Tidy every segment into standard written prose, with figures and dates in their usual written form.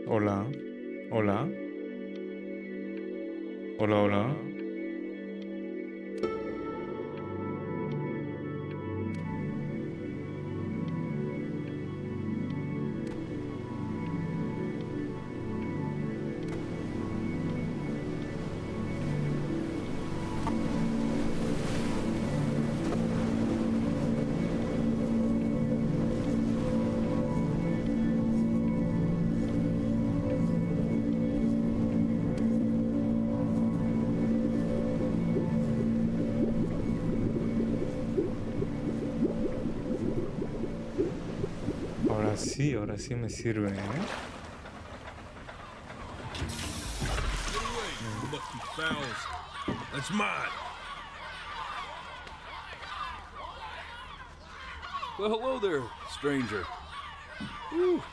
Hola, hola, hola, hola. Ahora sí me sirve, ¿eh? Get away, you lucky fowls. That's mine. Well, hello there, stranger. Whew.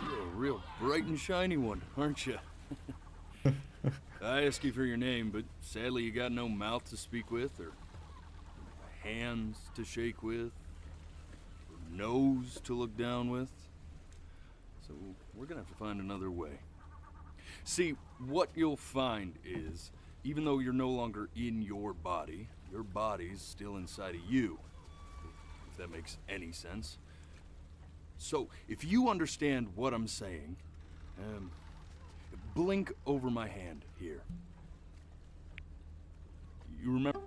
You're a real bright and shiny one, aren't you? I asked you for your name, but sadly you got no mouth to speak with, or hands to shake with, or nose to look down with. So we're gonna have to find another way. See, what you'll find is, even though you're no longer in your body's still inside of you. If that makes any sense. So, if you understand what I'm saying, blink over my hand here. You remember?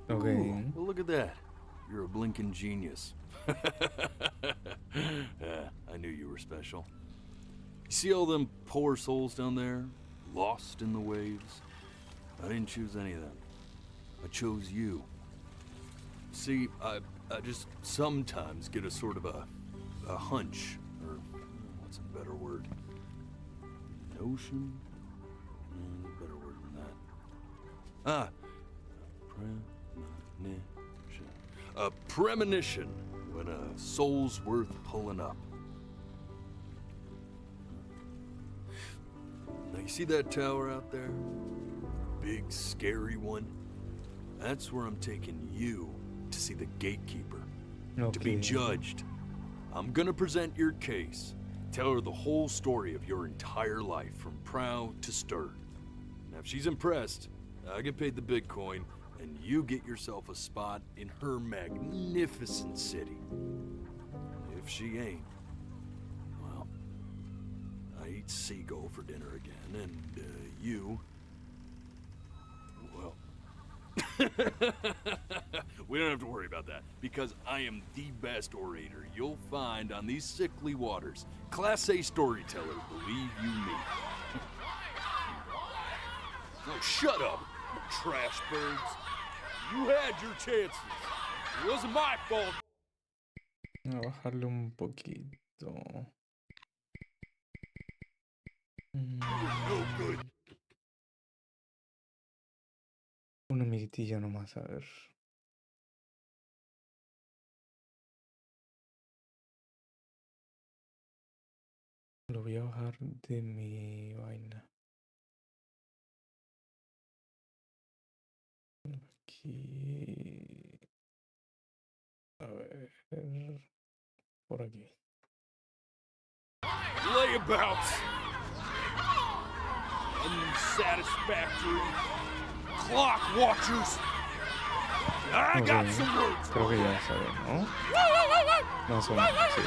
Ok. Ooh, well, look at that. You're a blinking genius. I knew you were special. You see all them poor souls down there, lost in the waves? I didn't choose any of them. I chose you. See, I just sometimes get a sort of a hunch, or what's a better word? Notion? Better word than that. Ah, premonition. A premonition when a soul's worth pulling up. Now you see that tower out there? Big, scary one? That's where I'm taking you to see the gatekeeper. To be Ok. judged. I'm gonna present your case. Tell her the whole story of your entire life, from prow to stern. Now, if she's impressed, I get paid the Bitcoin, and you get yourself a spot in her magnificent city. If she ain't, well, I eat seagull for dinner again, and you, well, we don't have to worry about that, because I am the best orator you'll find on these sickly waters. Class A storyteller, believe you me. Oh, shut up, you trash birds. You had your chances. It wasn't my fault. Voy a bajarle un poquito. No good. Una miritilla nomás, a ver. Lo voy a bajar de mi vaina. Aquí. A ver. Por aquí. Layabouts. Unsatisfactory. Clock watchers. I got Ok. some words Creo for que you. ya saben, ¿no? Más o menos, sí.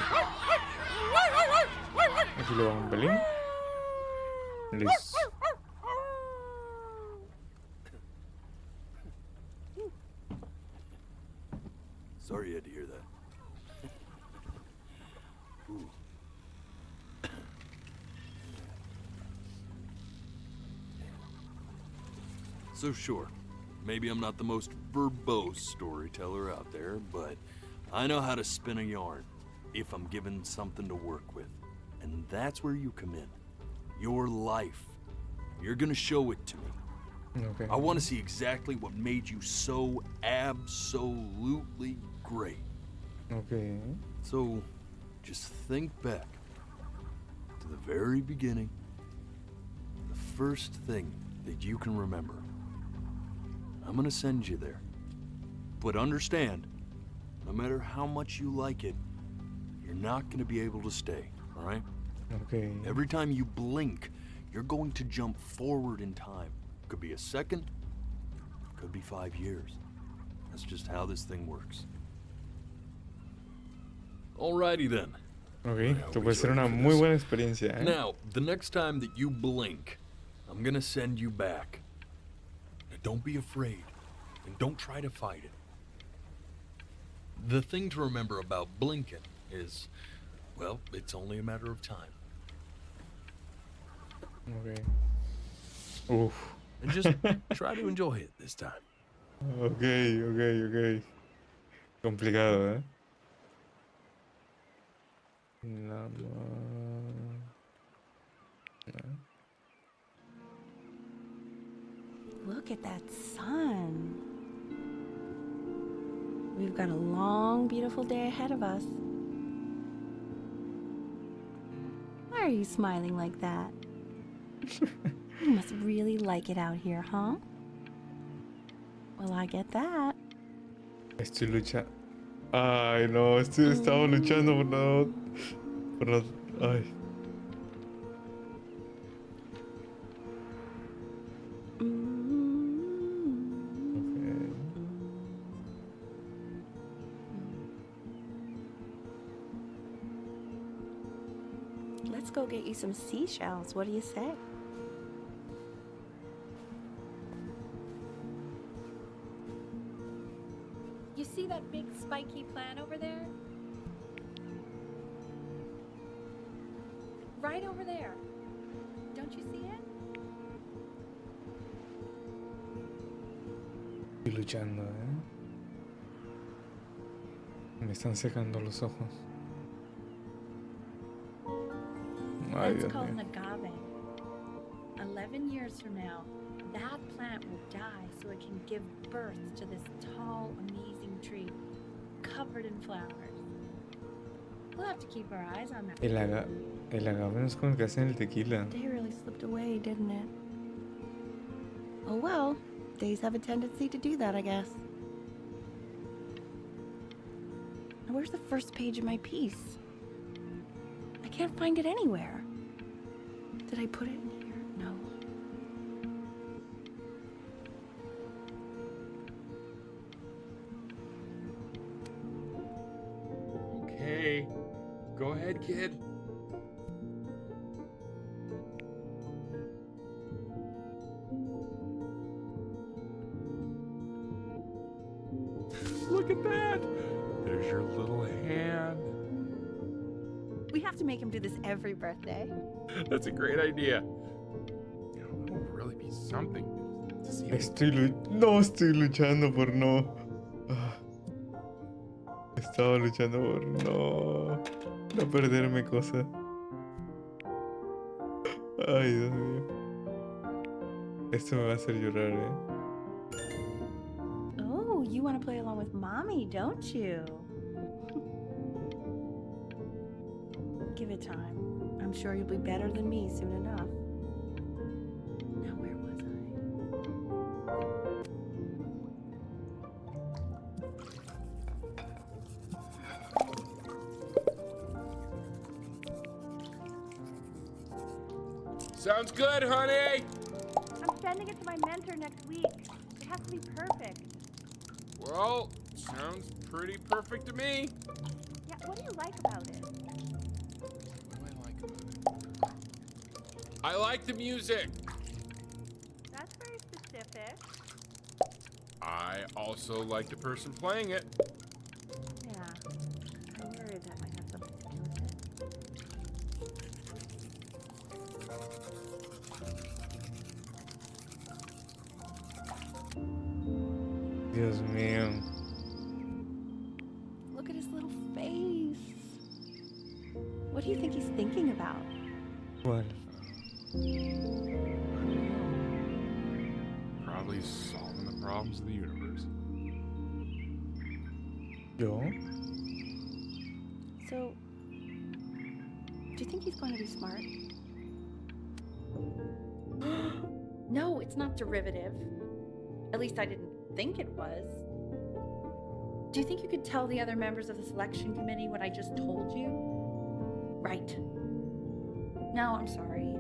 Aquí le bajo un pelín. Listo. Sorry you had to hear that. Ooh. So sure, maybe I'm not the most verbose storyteller out there, but I know how to spin a yarn if I'm given something to work with. And that's where you come in. Your life. You're gonna show it to me. Ok. I want to see exactly what made you so absolutely great. Ok. So, just think back to the very beginning, the first thing that you can remember. I'm gonna send you there. But understand, no matter how much you like it, you're not gonna be able to stay, all right? Okay. Every time you blink, you're going to jump forward in time. Could be a second, could be 5 years. That's just how this thing works. Alrighty then. Ok, esto puede ser una muy buena experiencia, ¿eh? Now, the next time that you blink, I'm gonna send you back. Now, don't be afraid, and don't try to fight it. The thing to remember about blinking is, well, it's only a matter of time. Ok. Uf. And just try to enjoy it this time. Ok. Complicado, ¿eh? La Look at that sun. We've got a long, beautiful day ahead of us. Why are you smiling like that? You must really like it out here, huh? Well, I get that. Estoy luchando. Ay, no, estaba luchando por no. Por no. Ay. Ok. Let's go get you some seashells. What do you say? You see that big spiky plant over there? Right over there. Don't you see it? Estoy luchando, ¿eh? Me están secando los ojos. Ay, That's Dios called an mío. agave. 11 years from now, that plant will die so it can give birth to this tall, amazing tree covered in flowers. We'll have to keep our eyes on that. El agave no es con el que hacen el tequila. Day really slipped away, didn't it? Oh well, days have a tendency to do that, I guess. Now, where's the first page of my piece? I can't find it anywhere. Did I put it in here? No. Okay. Go ahead, kid. Look at that! There's your little hand. We have to make him do this every birthday. That's a great idea. You know, that would really be something to see. No estoy luchando por no. Ah. Estaba luchando por no perderme cosas. Ay, Dios mío. Esto me va a hacer llorar, ¿eh? Oh, you want to play along with Mommy, don't you? Give it time. I'm sure you'll be better than me soon enough. Now, where was Sounds good, honey! I'm sending it to my mentor next week. It has to be perfect. Well, sounds pretty perfect to me. Yeah, what do you like about it? What do I like about it? I like the music. That's very specific. I also like the person playing it. Yeah, I'm worried that might have something to do with it. Dios mío. Look at his little face. What do you think he's thinking about? ¿Cuál? Probably solving the problems of the universe. ¿Yo? So, do you think he's going to be smart? No, it's not derivative. At least I didn't think it was. Do you think you could tell the other members of the selection committee what I just told you? Right. No, I'm sorry.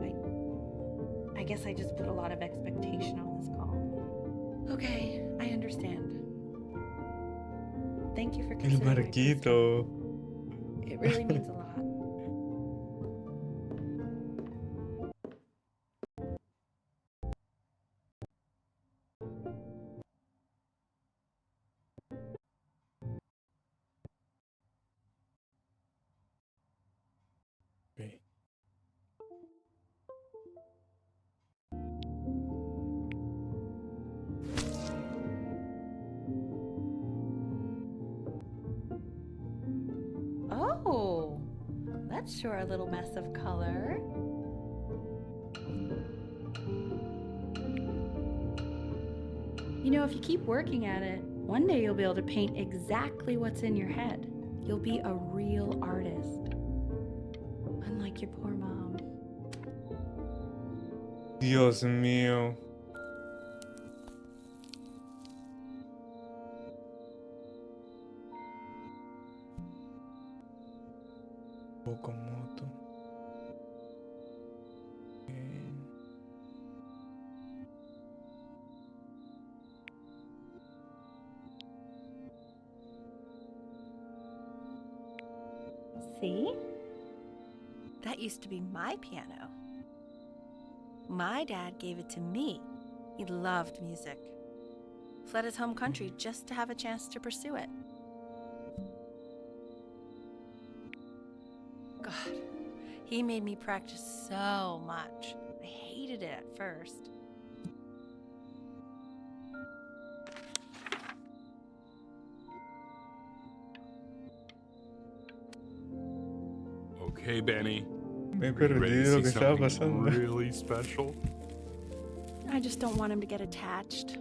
I guess I just put a lot of expectation on this call. Okay, I understand. Thank you for El considering my request. barquito. It really means a lot. Ok. Oh, that's sure a little mess of color. You know, if you keep working at it, one day you'll be able to paint exactly what's in your head. You'll be a real artist. Unlike your poor mom. Dios mío. Pocomoto. See? That used to be my piano. My dad gave it to me. He loved music. Fled his home country just to have a chance to pursue it. God, he made me practice so much. I hated it at first. Okay, Benny. Me he Are you ready to perdido lo see que estaba something pasando. really special? I just don't want him to get attached.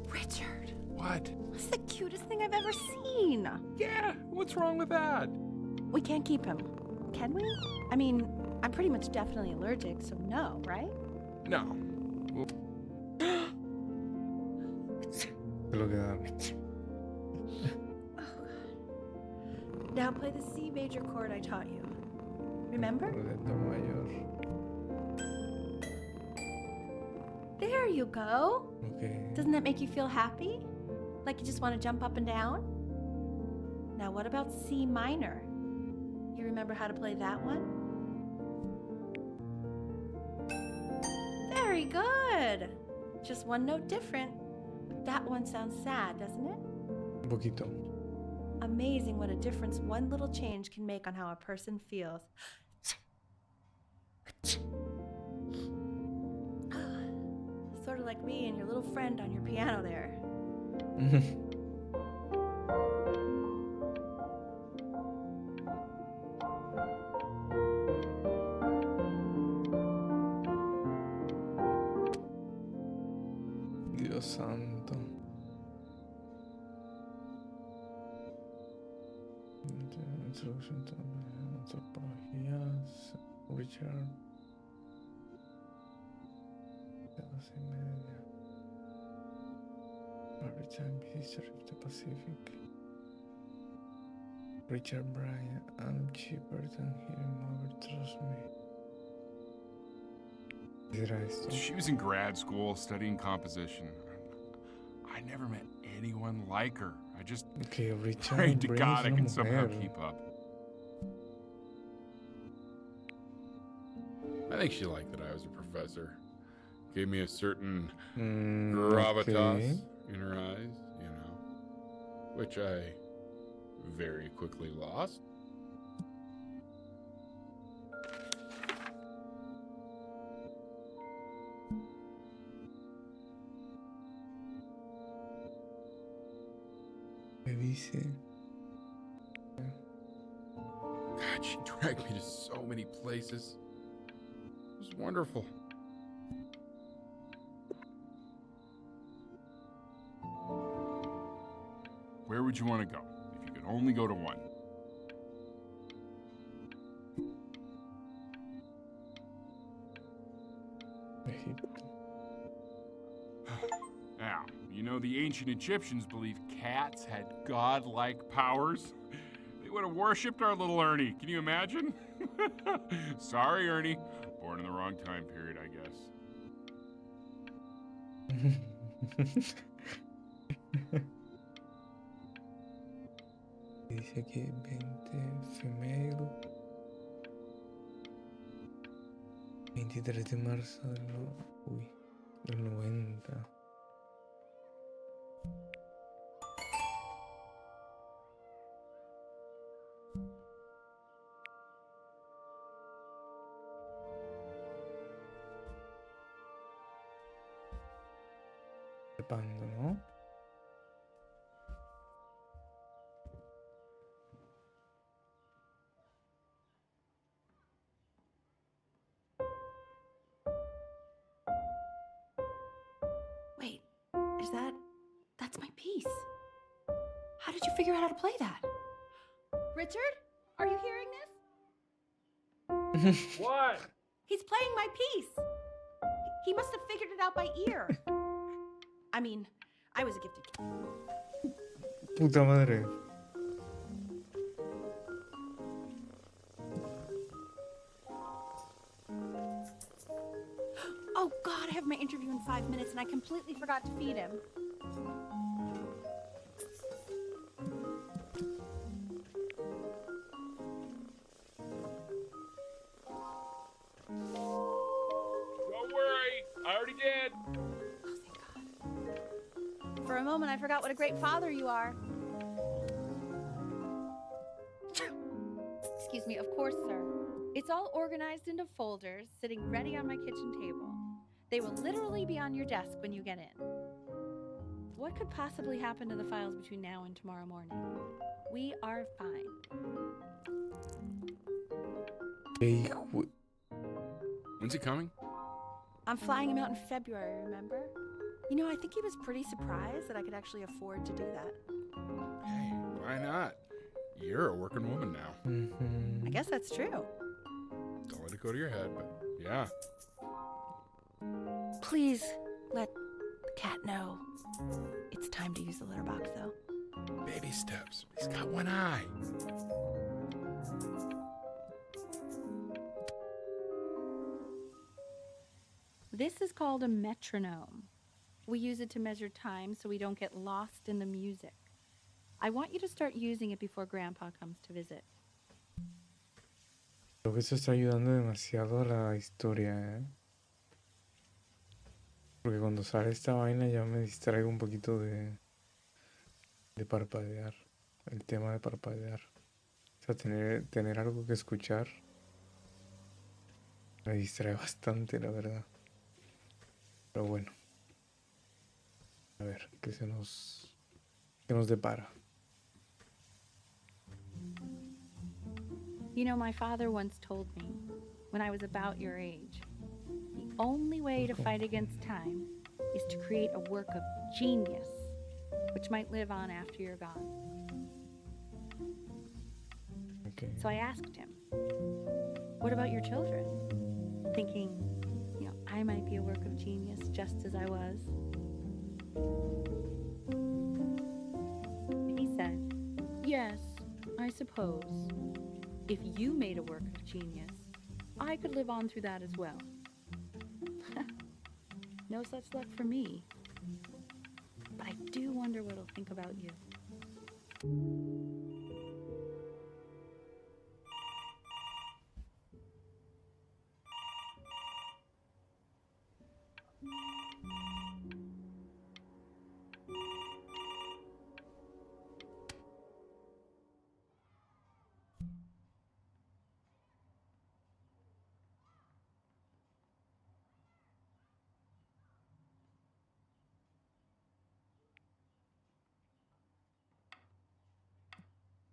Richard, What? that's the cutest thing I've ever seen. Yeah, what's wrong with that? We can't keep him, can we? I mean, I'm pretty much definitely allergic, so no, right? No. Se lo quedaron. Now play the C major chord I taught you. Remember? De do mayor. There you go. Ok. Doesn't that make you feel happy? Like you just want to jump up and down? Now what about C minor? You remember how to play that one? Very good. Just one note different. That one sounds sad, doesn't it? Un poquito. Amazing what a difference one little change can make on how a person feels. Sort of like me and your little friend on your piano there. Dios santo. Introducción to antropologías. Richard. De 2:30. Maritime History of the Pacific. Richard Bryan. I'm cheaper than him. Over, trust me. ¿Qué será esto? She was in grad school studying composition. I never met anyone like her. I just Que Richard prayed to Bryan God I es can una somehow mujer. keep up. I think she liked that I was a professor. Gave me a certain gravitas in her eyes, you know, which I very quickly lost. Me dice. God, she dragged me to so many places. It was wonderful. Where would you want to go if you could only go to one? Egipto. Now, you know the ancient Egyptians believed cats had godlike powers. They would have worshipped our little Ernie. Can you imagine? Sorry, Ernie. Born in the wrong time period, I guess. Dice que 20 female. 23 de marzo del 90. Trepando, ¿no? Wait, that's my piece. How did you figure out how to play that? Richard, are you hearing this? What? He's playing my piece. He must have figured it out by ear. I mean, I was a gifted kid. Puta madre. Oh God, I have my interview in 5 minutes and I completely forgot to feed him. Don't worry, I already did. Oh, thank God. For a moment, I forgot what a great father you are. Excuse me, of course, sir. It's all organized into folders, sitting ready on my kitchen table. They will literally be on your desk when you get in. What could possibly happen to the files between now and tomorrow morning? We are fine. Hey, When's he coming? I'm flying him out in February, remember? You know, I think he was pretty surprised that I could actually afford to do that. Hey, why not? You're a working woman now. I guess that's true. Don't let it go to your head, but yeah. Please let the cat know. It's time to use the litter box, though. Baby steps. He's got one eye. This is called a metronome. We use it to measure time so we don't get lost in the music. I want you to start using it before Grandpa comes to visit. creo que eso está ayudando demasiado a la historia, ¿eh? Porque cuando sale esta vaina ya me distraigo un poquito de parpadear. El tema de parpadear. O sea, tener algo que escuchar me distrae bastante, la verdad. Pero bueno. A ver, ¿qué nos depara? You know, my father once told me, when I was about your age, the only way to fight against time is to create a work of genius, which might live on after you're gone. Okay. So I asked him, what about your children? Thinking, you know, I might be a work of genius just as I was. He said, yes, I suppose. If you made a work of genius, I could live on through that as well. No such luck for me. But I do wonder what he'll think about you.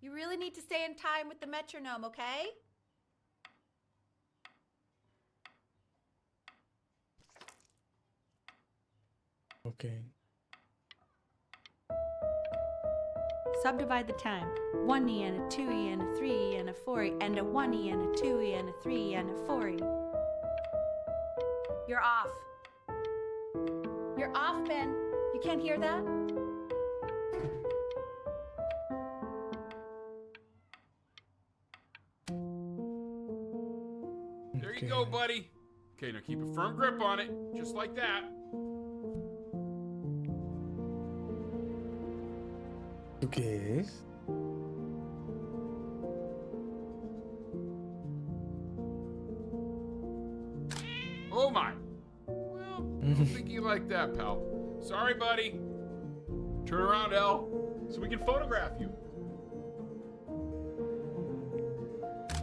You really need to stay in time with the metronome, okay? Okay. Subdivide the time. 1E and a 2E and a 3E and a 4E and a 1E and a 2E and a 3E and a 4E. You're off. You're off, Ben. You can't hear that? you go, buddy. Okay, now keep a firm grip on it, just like that. ¿Tú qué es? Oh my. Well, I don't think you like that, pal. Sorry, buddy. Turn around, Elle, so we can photograph you.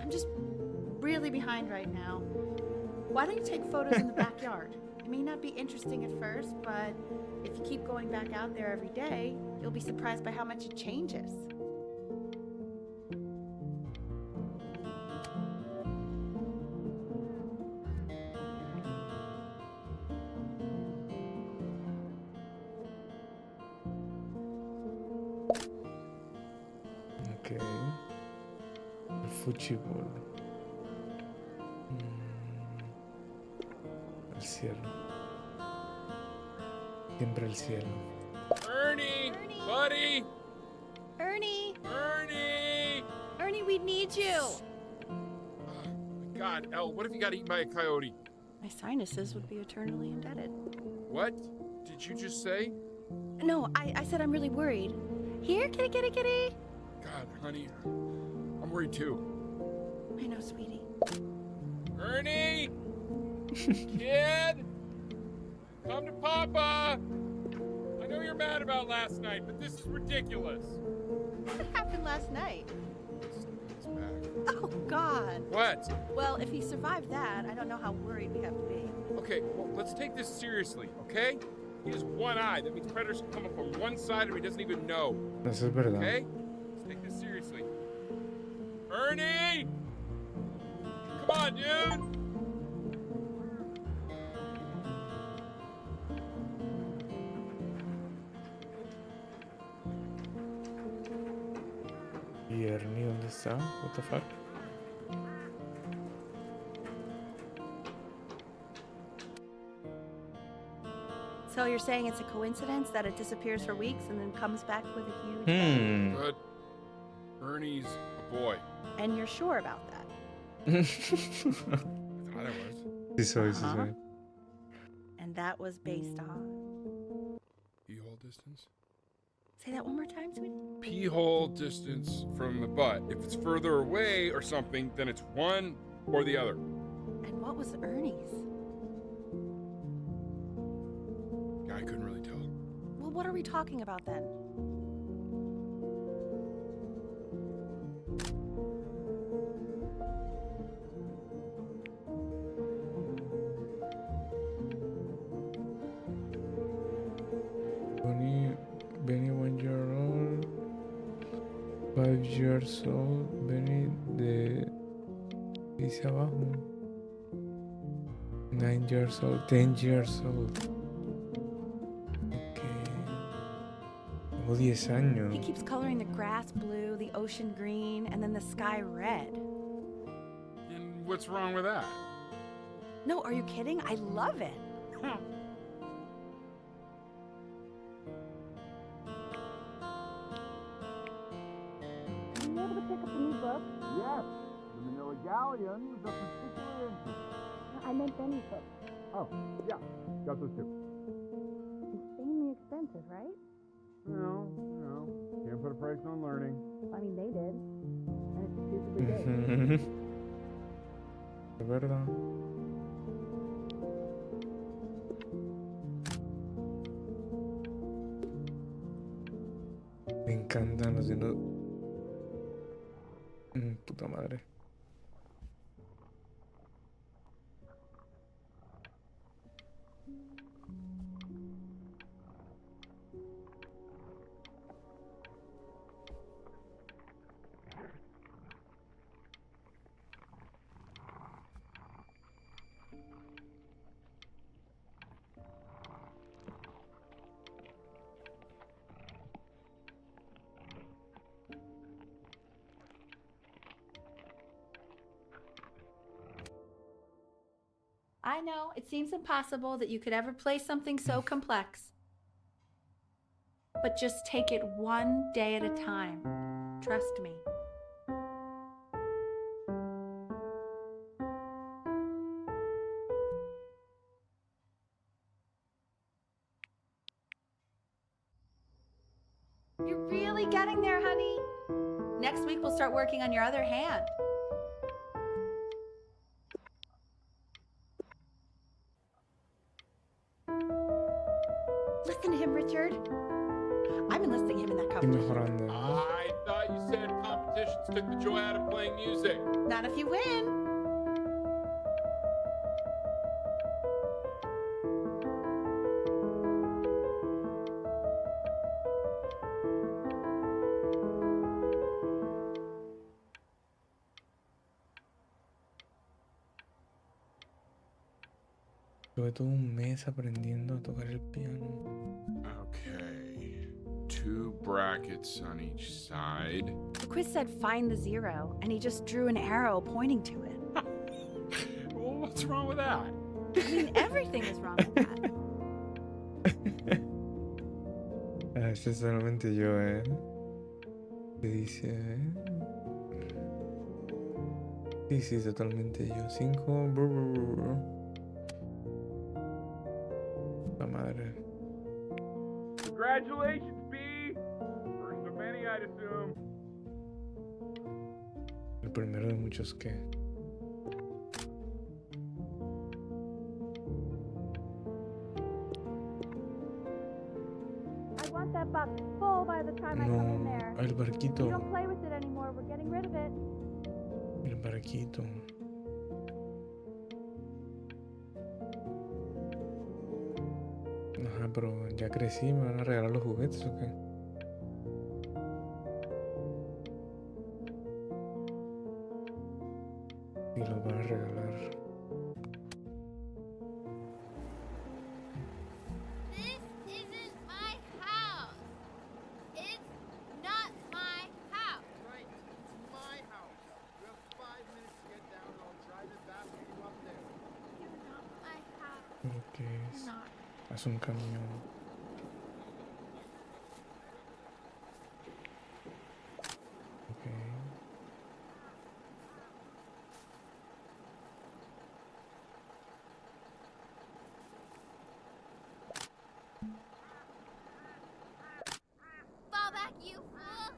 I'm just really behind right now. Why don't you take photos in the backyard? It may not be interesting at first, but if you keep going back out there every day, you'll be surprised by how much it changes. Ok. El fútbol. El cielo. Siempre el cielo. Ernie! Ernie! Buddy! Ernie! Ernie! Ernie, we need you! Oh, my God, Elle, what if you got eaten by a coyote? My sinuses would be eternally indebted. What did you just say? No, I said I'm really worried. Here, kitty, kitty, kitty. God, honey, I'm worried too. I know, sweetie. Ernie! Kid! Come to Papa! I know you're mad about last night, but this is ridiculous. What happened last night? It's back. Oh, God. What? Well, if he survived that, I don't know how worried we have to be. Okay, well, let's take this seriously, okay? He has one eye. That means predators can come up on one side and he doesn't even know. Eso es verdad. Okay? Let's take this seriously. Ernie! Come on, dude! ¿Y Ernie dónde está? What the fuck? So you're saying it's a coincidence that it disappears for weeks and then comes back with a huge bang? But Ernie's a boy. And you're sure about that? I thought I was. Sí soy, sí Uh-huh. soy. And that was based on... Pee-hole distance? Say that one more time, sweetie. Pee-hole distance from the butt. If it's further away or something, then it's one or the other. And what was Ernie's? Yeah, I couldn't really tell. Well, what are we talking about then? Benny 1 year old, 5 years old, Benny dice abajo. 9 years old, 10 years old. Ok. Tengo 10 años. He keeps coloring the grass blue, the ocean green, and then the sky red. And what's wrong with that? No, are you kidding? I love it. Are you able to pick up a new book? Yes, the Manila Galleon was of particular interest. I meant Benny's book. Oh, yeah, got those two. Insanely expensive, right? No, can't put a price on learning. I mean, they did. And it's stupidly big. Es verdad. Me encantan los dinos. Puta madre. I know, it seems impossible that you could ever play something so complex. But just take it one day at a time. Trust me. You're really getting there, honey. Next week we'll start working on your other hand. Listen to him, Richard. I've been listening to him in that Y competition. mejorando, ¿no? I thought you said competitions took the joy out of playing music. Not if you win. Tuve todo un mes aprendiendo a tocar el piano. Okay. 2 brackets on each side. The quiz said find the 0, and he just drew an arrow pointing to it. Well, what's wrong with that? I mean, everything is wrong with that. Este es solamente yo, ¿eh? ¿Qué dice, eh? Sí, sí, totalmente yo. 5. La madre. Congratulations, B! First of many, I'd assume. El primero de muchos que. I want that box full by the time I come in No, there. el We barquito. don't play with it anymore. We're getting rid of it. El barquito. Ajá, pero ya crecí, ¿me van a regalar los juguetes o qué? Y los van a regalar. This isn't my house. It's not my house. Right, it's my house. You have 5 minutes to get down, and I'll drive it back with you up there. You're not my house. ¿Pero qué es? Not. Es un camión. Ok. Fall back, you fool.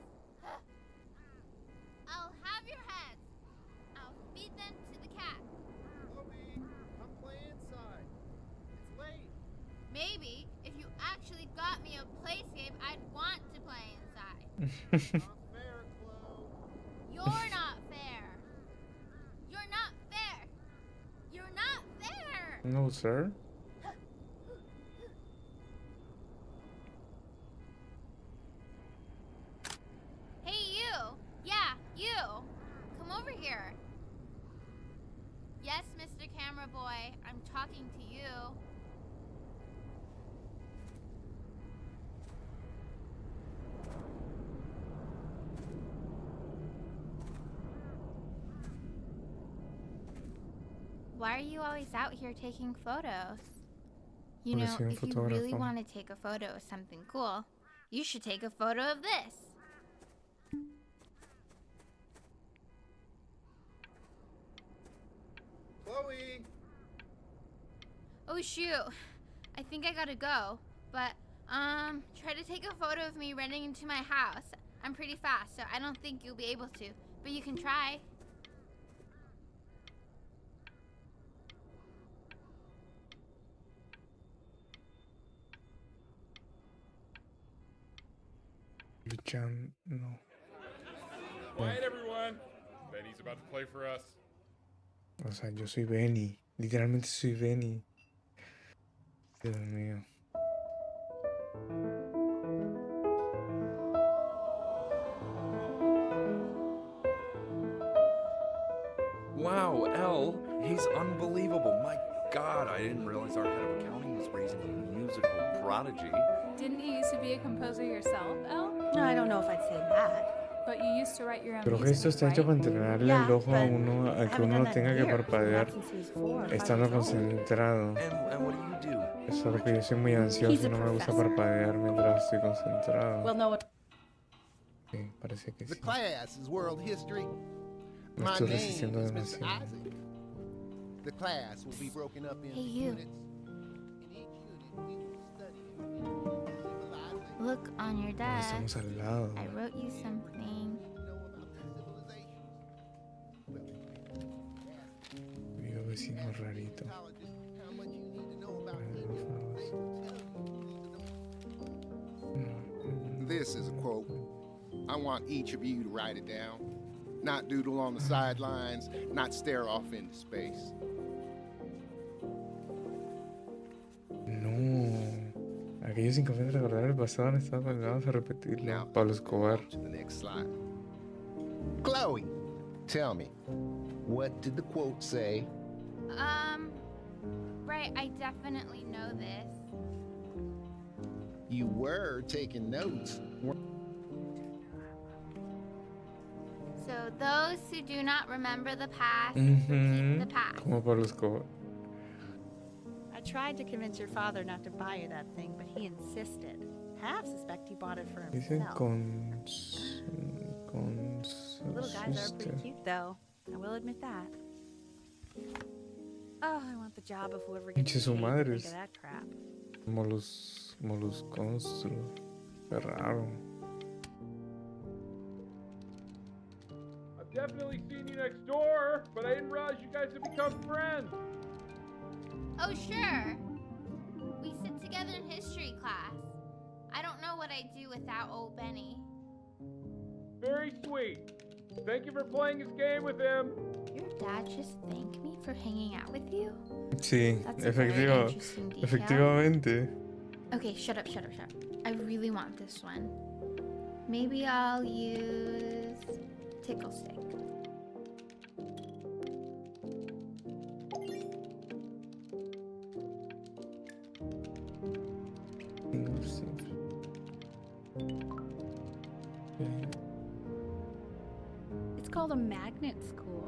I'll have your heads. I'll feed them to the cat. Chloe, come play inside. It's late. Maybe if you actually got me a playscape, I'd want to play inside. Not fair, Chloe. You're not fair. You're not fair. You're not fair. No, sir. Hey, you. Yeah, you. Come over here. Yes, Mr. Camera Boy, I'm talking to you. Why are you always out here taking photos? You Porque know, soy un if you really fotógrafo. want to take a photo of something cool, you should take a photo of this. Chloe! Oh shoot, I think I gotta go. But, try to take a photo of me running into my house. I'm pretty fast, so I don't think you'll be able to. But you can try. Luchan, no. Quiet, everyone. Benny's about to play for us. O sea, yo soy Benny. Literalmente soy Benny. Dios mío. Wow, L, he's unbelievable. My God, I didn't realize our head of accounting was raising a musical prodigy. Didn't you used to be a composer yourself, Elle? No, I don't know if I'd say that. But you used to write your own Pero music, esto está hecho right? para entrenarle Yeah, el ojo a but uno a I que haven't uno done no that tenga in que years. parpadear Not since he was 4 or 5 estando years old. concentrado. And what do you do? Es solo que yo soy muy ansioso He's y a no me gusta professor. parpadear mientras estoy concentrado. Well, no one. Sí, parece que The sí. class is world history. Me My estoy name resistiendo is Mr. demasiado. Isaac. The class will be broken up into Hey, you. units. In each unit, we will study civilizing Look on your desk. Estamos al lado. I wrote you something. Amigo vecino rarito. This is a quote. I want each of you to write it down. Not doodle on the sidelines, not stare off into space. No. Aquellos incapaces de recordar el pasado han estado condenados a repetirlo. Now, Pablo Escobar. to the next slide. Chloe, tell me, what did the quote say? Right, I definitely know this. You were taking notes. So those who do not remember the past, repeat the past. Como Pablo Escobar. I tried to convince your father not to buy you that thing, but he insisted. Half suspect he bought it for Dicen himself. The little guys are pretty cute, though. I will admit that. Oh, I want the job of whoever gets Pinche su paid to madres. think of that crap. Molusconstro. Qué raro. I've definitely seen you next door, but I didn't realize you guys had become friends. Oh, sure. We sit together in history class. I don't know what I'd do without old Benny. Very sweet. Thank you for playing this game with him. Your dad just thanked me for hanging out with you? Sí, That's a very interesting detail. efectivamente. Okay, shut up. I really want this one. Maybe I'll use tickle stick. It's called a magnet school.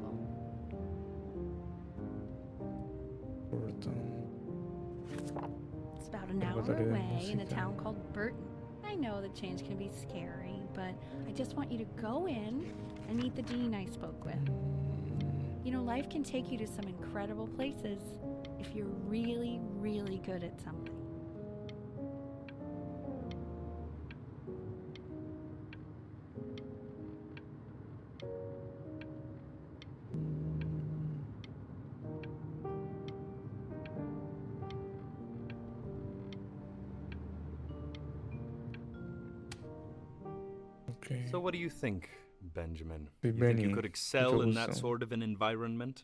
It's about an hour away in a town called Burton. I know that change can be scary, but I just want you to go in and meet the dean I spoke with. You know, life can take you to some incredible places if you're really, really good at something. Okay. So what do you think, Benjamin? Hey, You think Benny, you could excel in that gusto. sort of an environment?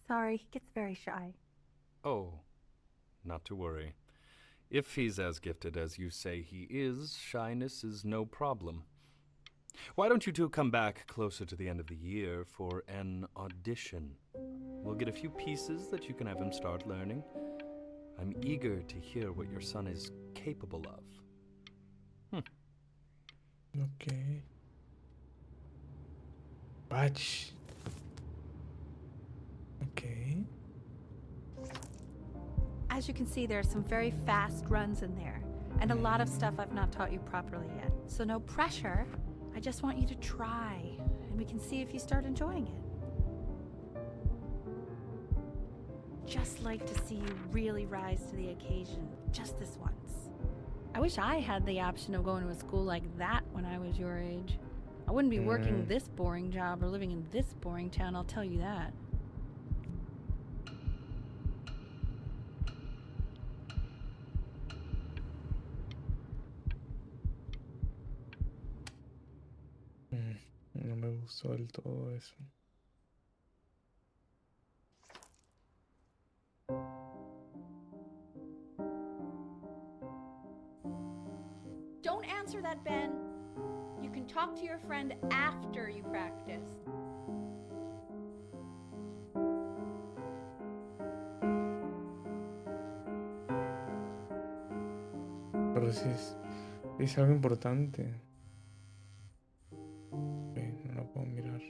Sorry, he gets very shy. Oh, not to worry. If he's as gifted as you say he is, shyness is no problem. Why don't you two come back closer to the end of the year for an audition? We'll get a few pieces that you can have him start learning. I'm eager to hear what your son is capable of. Okay. Watch. Okay. As you can see, there are some very fast runs in there, and a lot of stuff I've not taught you properly yet. So no pressure. I just want you to try, and we can see if you start enjoying it. Just like to see you really rise to the occasion, just this once. I wish I had the option of going to a school like that when I was your age. I wouldn't be working this boring job or living in this boring town, I'll tell you that. No me gustó del todo eso. Don't answer that, Ben. You can talk to your friend after you practice. Pero si es algo importante. Ok, no lo puedo mirar.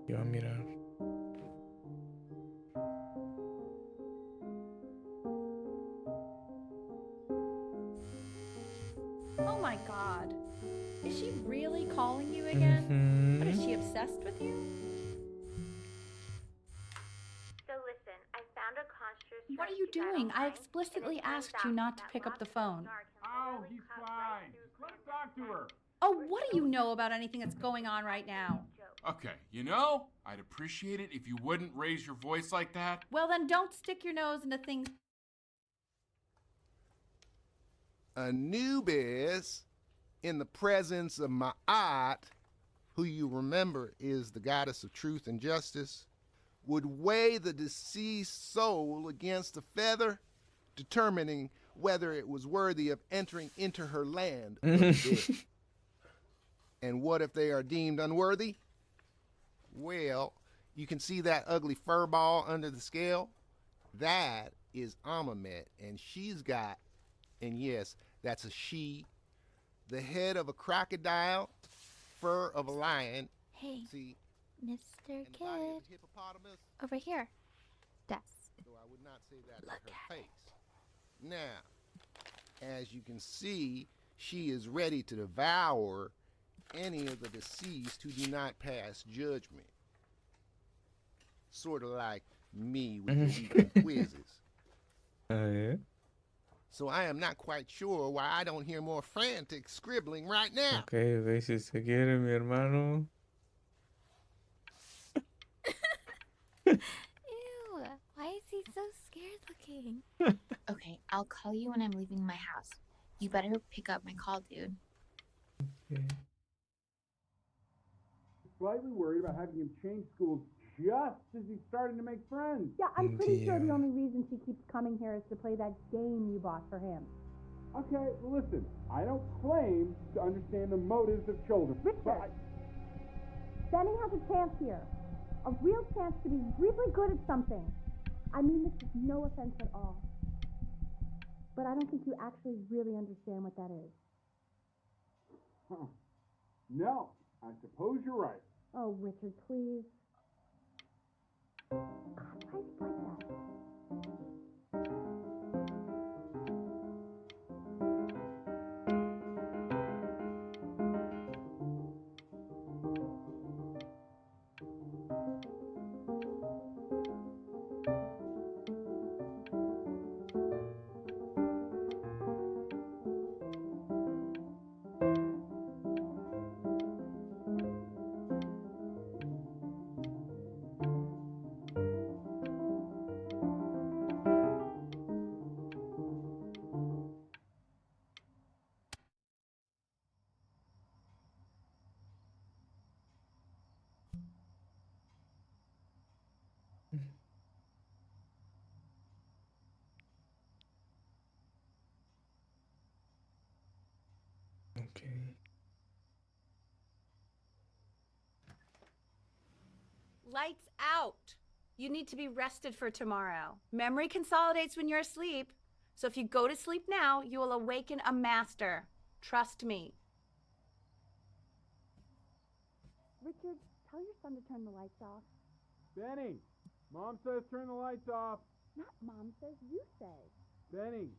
Iba a mirar. Oh my god. Is she really calling you again? What, is she obsessed with you? So listen, I found a construct. What are you you doing? I explicitly asked you not to pick up the phone. Oh, he's fine. Let's talk to her. Oh, what do you know about anything that's going on right now? Okay, I'd appreciate it if you wouldn't raise your voice like that. Well, then don't stick your nose into things. Anubis, in the presence of Ma'at, who you remember is the goddess of truth and justice, would weigh the deceased soul against a feather, determining whether it was worthy of entering into her land of the dead. And what if they are deemed unworthy? Well, you can see that ugly fur ball under the scale? That is Amamet, and she's got, and yes, that's a she, the head of a crocodile, fur of a lion. Hey, See, Mr. and the body of Kid. a hippopotamus. Over here. Desk. Though I would not say that to her face. Now, as you can see, she is ready to devour any of the deceased who do not pass judgment. Sort of like me with the weekend quizzes. Yeah. So I am not quite sure why I don't hear more frantic scribbling right now. Ok, si se quiere, mi hermano. Ew, why is he so scared looking? Okay, I'll call you when I'm leaving my house. You better pick up my call, dude. Okay. Slightly worried about having him change schools just as he's starting to make friends. Yeah, I'm pretty sure the Yeah. only reason she keeps coming here is to play that game you bought for him. Okay, well, listen, I don't claim to understand the motives of children. Richard. But I, Benny has a chance here. A real chance to be really good at something. I mean this with no offense at all. But I don't think you actually really understand what that is. no, I suppose you're right. Oh, Richard, please. God, why is he like that? Okay. Lights out. You need to be rested for tomorrow. Memory consolidates when you're asleep. So if you go to sleep now, you will awaken a master. Trust me. Richard, tell your son to turn the lights off. Benny, Mom says turn the lights off. Not Mom says, you say. Benny,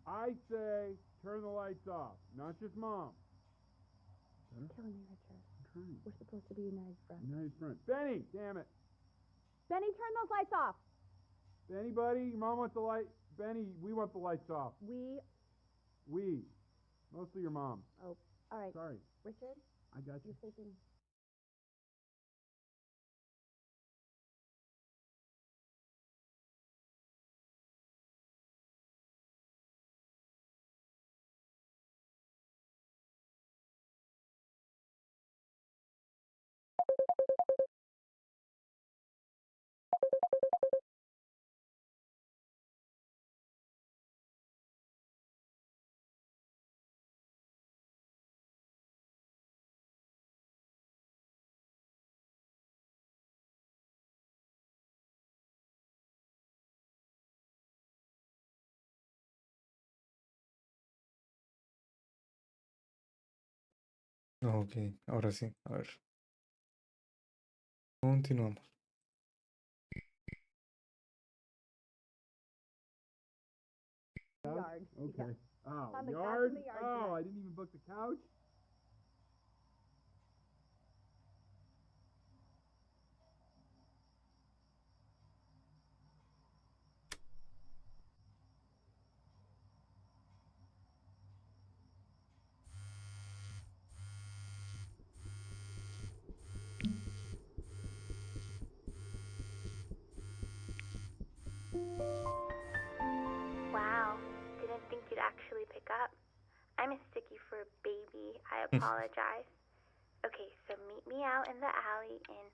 I say turn the lights off, not just Mom. You're killing me, Richard. I'm trying. We're supposed to be united front. United front. Benny, damn it. Benny, turn those lights off. Benny, buddy, your mom wants the light. Benny, we want the lights off. We. Mostly your mom. Oh, all right. Sorry, Richard, I got you. you're sleeping. Ok, ahora sí. A ver. Continuamos. Yard. Okay. Yeah. Oh, On the couch yard? in the yard Oh, tonight. I didn't even book the couch? actually pick up. I'm a sticky for a baby. I apologize. Okay, so meet me out in the alley in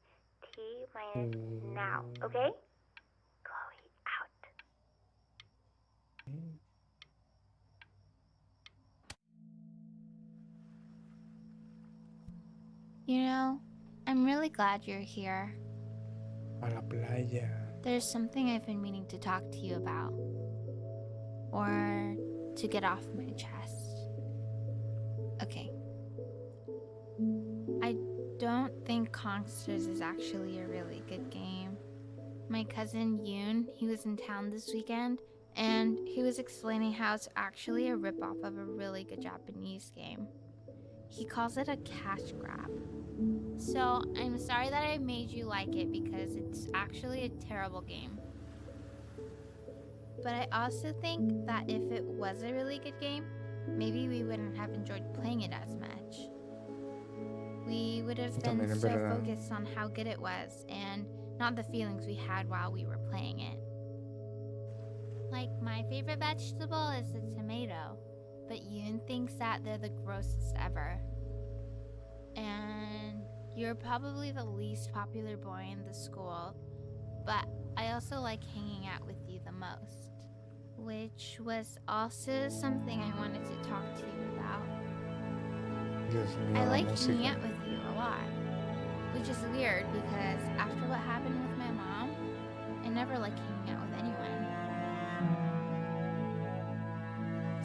T-minus now, okay? Chloe, out. You know, I'm really glad you're here. A la playa. There's something I've been meaning to talk to you about. Or to get off my chest. Okay. I don't think Kongsters is actually a really good game. My cousin Yoon, he was in town this weekend, and he was explaining how it's actually a ripoff of a really good Japanese game. He calls it a cash grab. So I'm sorry that I made you like it because it's actually a terrible game. But I also think that if it was a really good game, maybe we wouldn't have enjoyed playing it as much. We would have been También es so verdad. focused on how good it was and not the feelings we had while we were playing it. Like, my favorite vegetable is the tomato, but Yoon thinks that they're the grossest ever. And you're probably the least popular boy in the school, but I also like hanging out with you the most. Which was also something I wanted to talk to you about. Dios mío, I la like hanging música. out with you a lot. Which is weird because after what happened with my mom, I never like hanging out with anyone.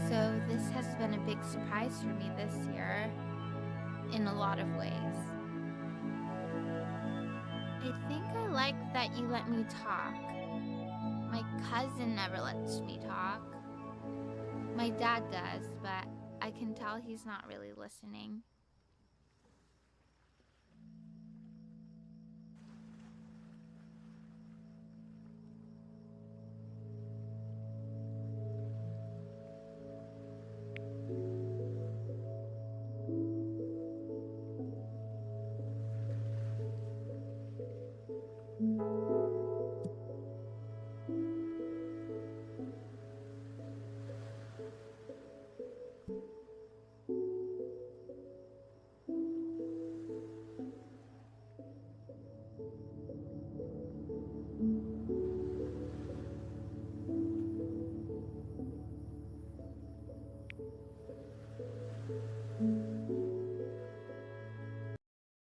So this has been a big surprise for me this year, in a lot of ways. I think I like that you let me talk. My cousin never lets me talk. My dad does, but I can tell he's not really listening.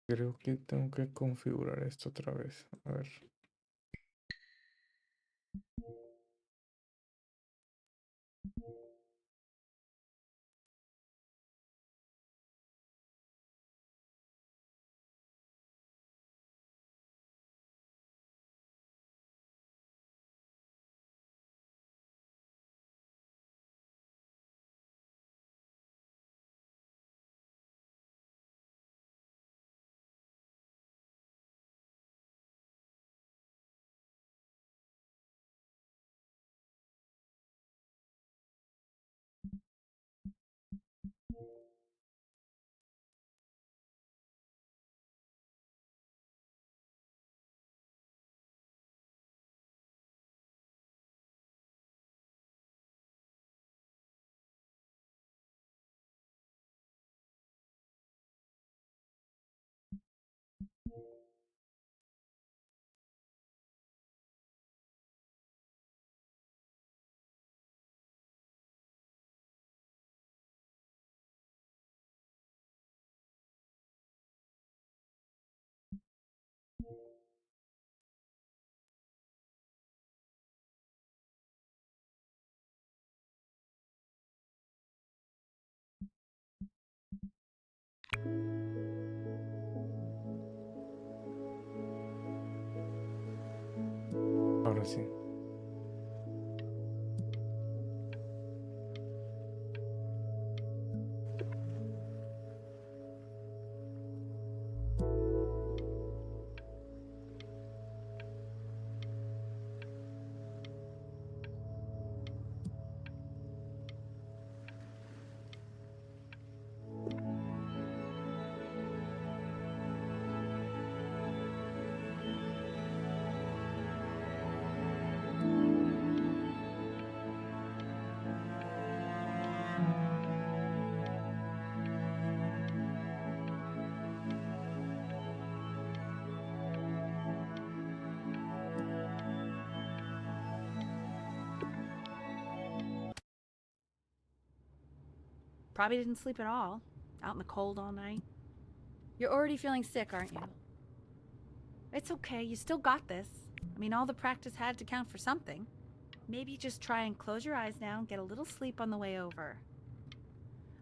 Creo que tengo que configurar esto otra vez. A ver. Ahora sí. Probably didn't sleep at all. Out in the cold all night. You're already feeling sick, aren't you? It's okay. You still got this. I mean, all the practice had to count for something. Maybe just try and close your eyes now and get a little sleep on the way over.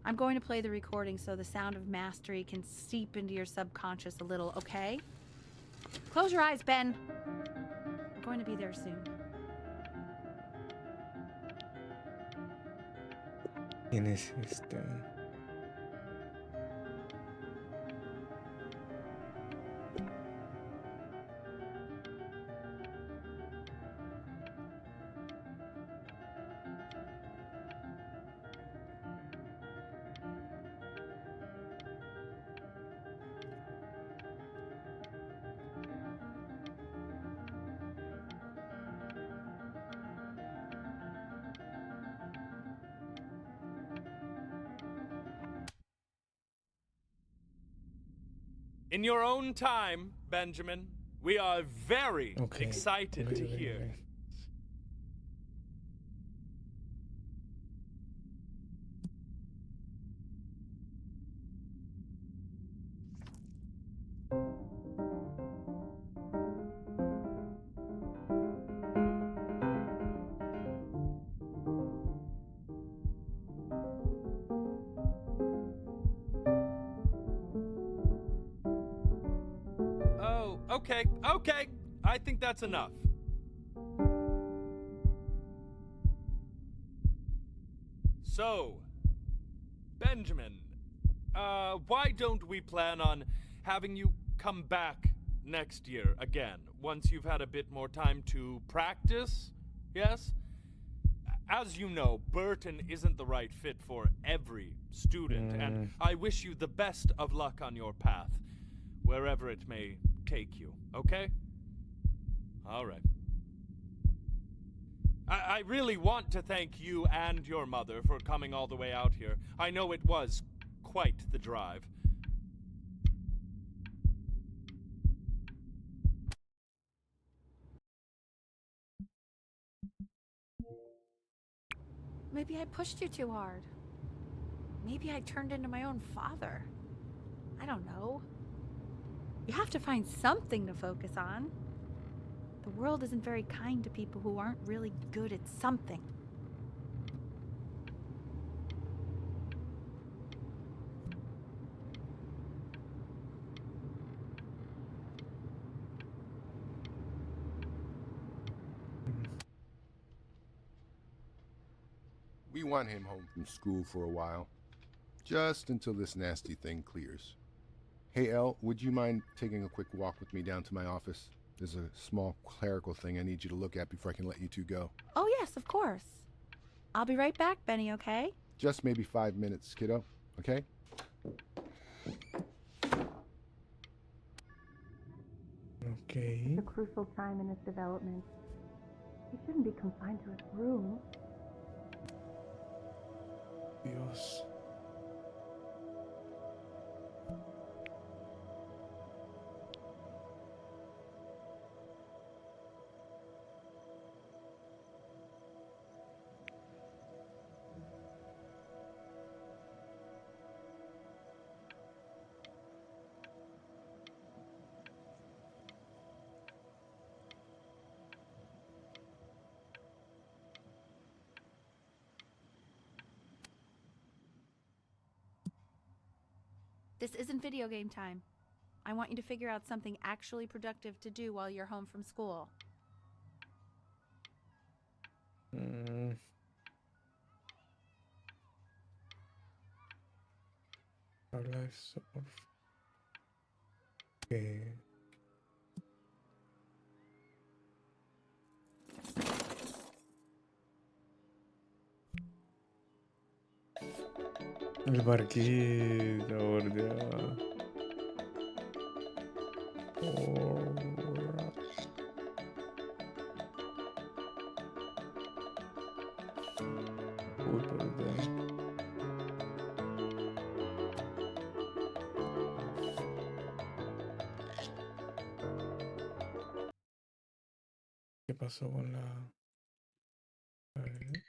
I'm going to play the recording so the sound of mastery can seep into your subconscious a little, okay? Close your eyes, Ben. I'm going to be there soon. ¿Quién es este? In your own time, Benjamin, we are very excited to hear. Oh, okay. I think that's enough. So, Benjamin, why don't we plan on having you come back next year again, once you've had a bit more time to practice? Yes? As you know, Burton isn't the right fit for every student, and I wish you the best of luck on your path, wherever it may take you, okay? All right. I really want to thank you and your mother for coming all the way out here. I know it was quite the drive. Maybe I pushed you too hard. Maybe I turned into my own father. I don't know. You have to find something to focus on. The world isn't very kind to people who aren't really good at something. We want him home from school for a while. Just until this nasty thing clears. Hey, Elle, would you mind taking a quick walk with me down to my office? There's a small clerical thing I need you to look at before I can let you two go. Oh, yes, of course. I'll be right back, Benny, okay? Just maybe 5 minutes, kiddo, okay? Okay. It's a crucial time in his development. He shouldn't be confined to his room. Dios. This isn't video game time. I want you to figure out something actually productive to do while you're home from school. Habla eso, por favor. Okay. El barquito, por Dios. Uy, por Dios. ¿Qué pasó con la...? A ver.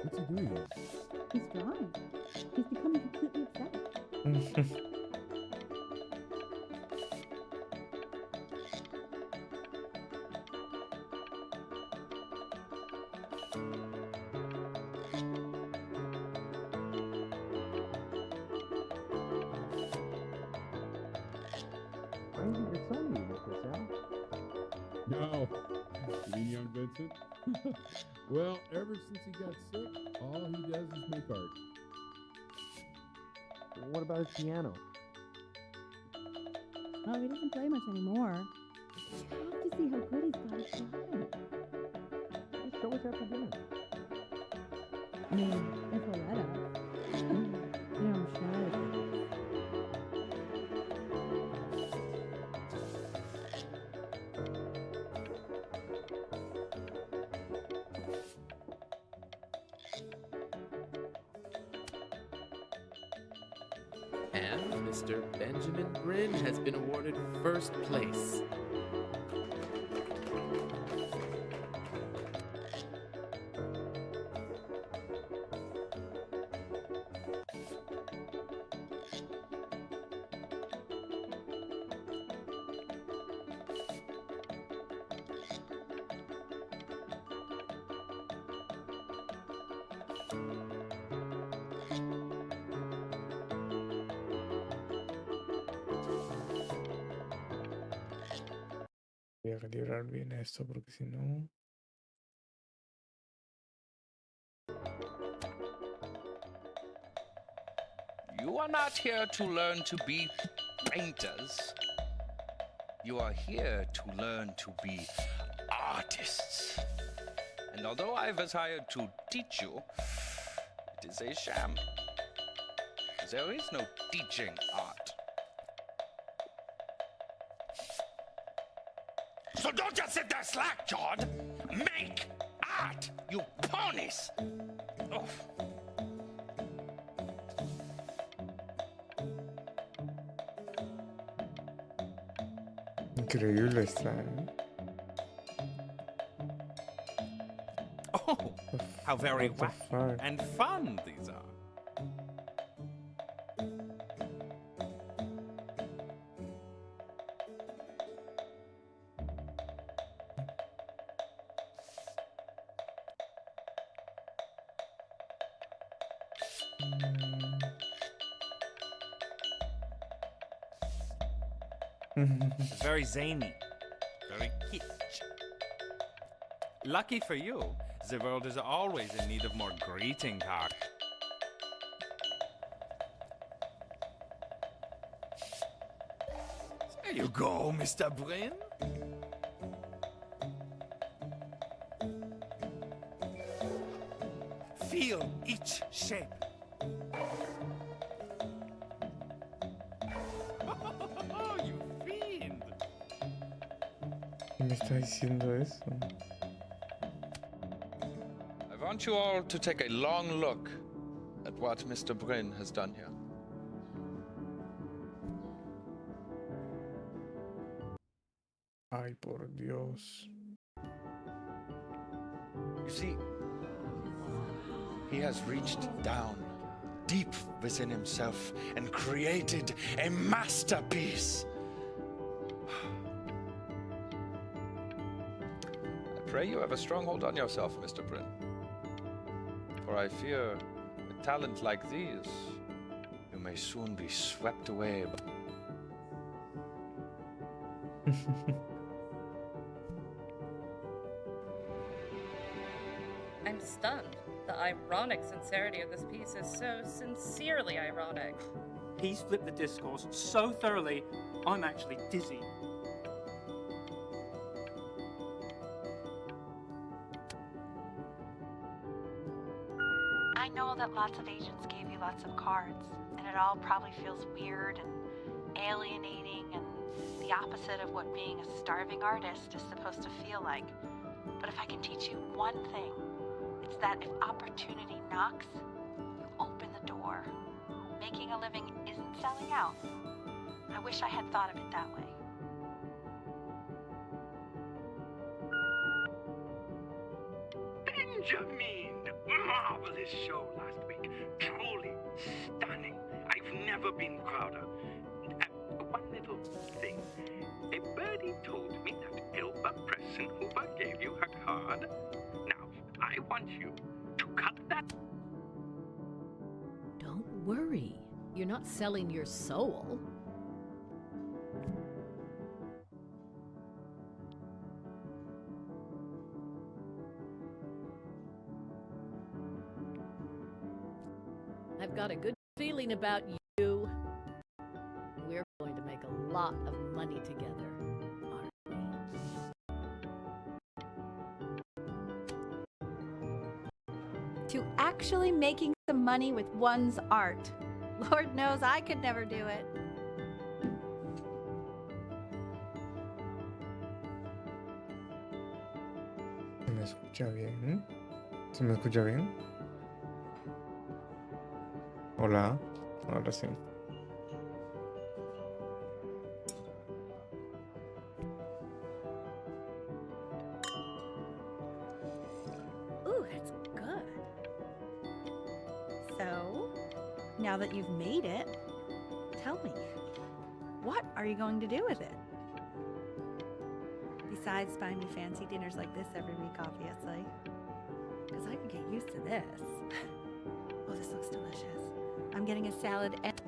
What's he doing? He's drawing. He's becoming completely obsessed. Why isn't your son eating like this, Al? No. You mean young Vincent? Well, ever since he got sick, all he does is make art. What about his piano? Oh, he doesn't play much anymore. You have to see how good he's got it drawing. Just show us after dinner. I mean, if he'll let us. You know, I'm shy of things. And Mr. Benjamin Bryn has been awarded first place. Voy a calibrar bien esto porque si no... You are not here to learn to be painters. You are here to learn to be artists. And although I was hired to teach you, it is a sham. There is no teaching art. So don't just sit there slack-jawed. Make art, you ponies! Oh. Increíble está, ¿eh? Oh, how very What the wacky fuck? and fun these are. It's very zany, very kitsch. Lucky for you, the world is always in need of more greeting cards. There you go, Mr. Bryn. Feel each shape. You fiend. ¿Qué me está diciendo eso? I want you all to take a long look at what Mr. Bryn has done here. Ay, por Dios. You see, he has reached down deep within himself and created a masterpiece. I pray you have a strong hold on yourself, Mr. Bryn. For I fear a talent like these, you may soon be swept away by... I'm stunned. The ironic sincerity of this piece is so sincerely ironic. He's flipped the discourse so thoroughly, I'm actually dizzy. I know that lots of agents gave you lots of cards, and it all probably feels weird and alienating and the opposite of what being a starving artist is supposed to feel like. But if I can teach you one thing, it's that if opportunity knocks, you open the door. Making a living isn't selling out. I wish I had thought of it that way. Benjamin! Marvelous! Marvelous show last week. Truly stunning. I've never been prouder. One little thing. A birdie told me that Elba Pressenhuber gave you her card. Now, I want you to cut that. Don't worry. You're not selling your soul. I've got a good feeling about you. We're going to make a lot of money together, aren't we? To actually making some money with one's art. Lord knows I could never do it. ¿Se me escucha bien? ¿Se me escucha bien? Hola, ahora sí. Ooh, that's good. So, now that you've made it, tell me, what are you going to do with it? Besides buying me fancy dinners like this every week, obviously. Because I can get used to this. Oh, this looks delicious. I'm getting a salad and...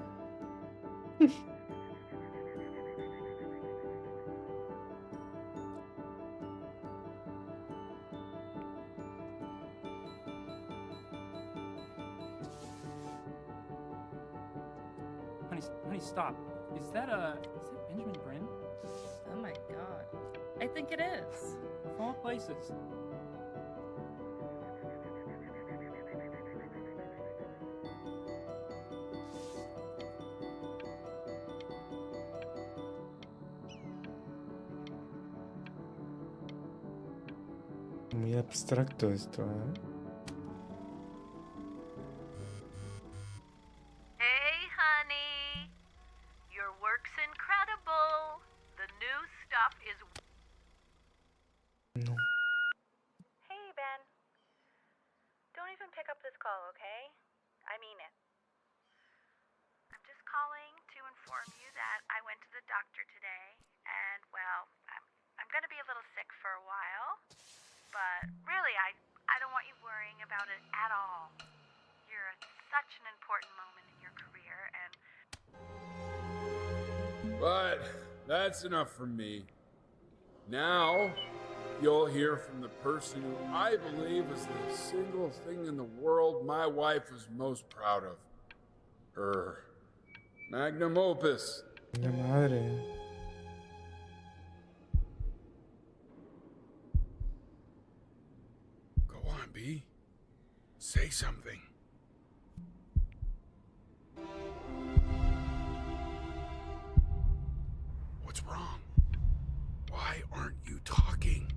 Honey, stop. Is that Benjamin Brin? Oh my god. I think it is. Of all places. Muy abstracto esto, ¿eh? Hey, honey. Your work's incredible. The new stuff is... No. Hey, Ben. Don't even pick up this call, okay? I mean it. I'm just calling to inform you that I went to the doctor today, and, well, I'm gonna be a little sick for a while. But really, I don't want you worrying about it at all. You're at such an important moment in your career, and... But that's enough from me. Now, you'll hear from the person who I believe is the single thing in the world my wife is most proud of. Her magnum opus. La madre. Go on, B. Say something. What's wrong? Why aren't you talking?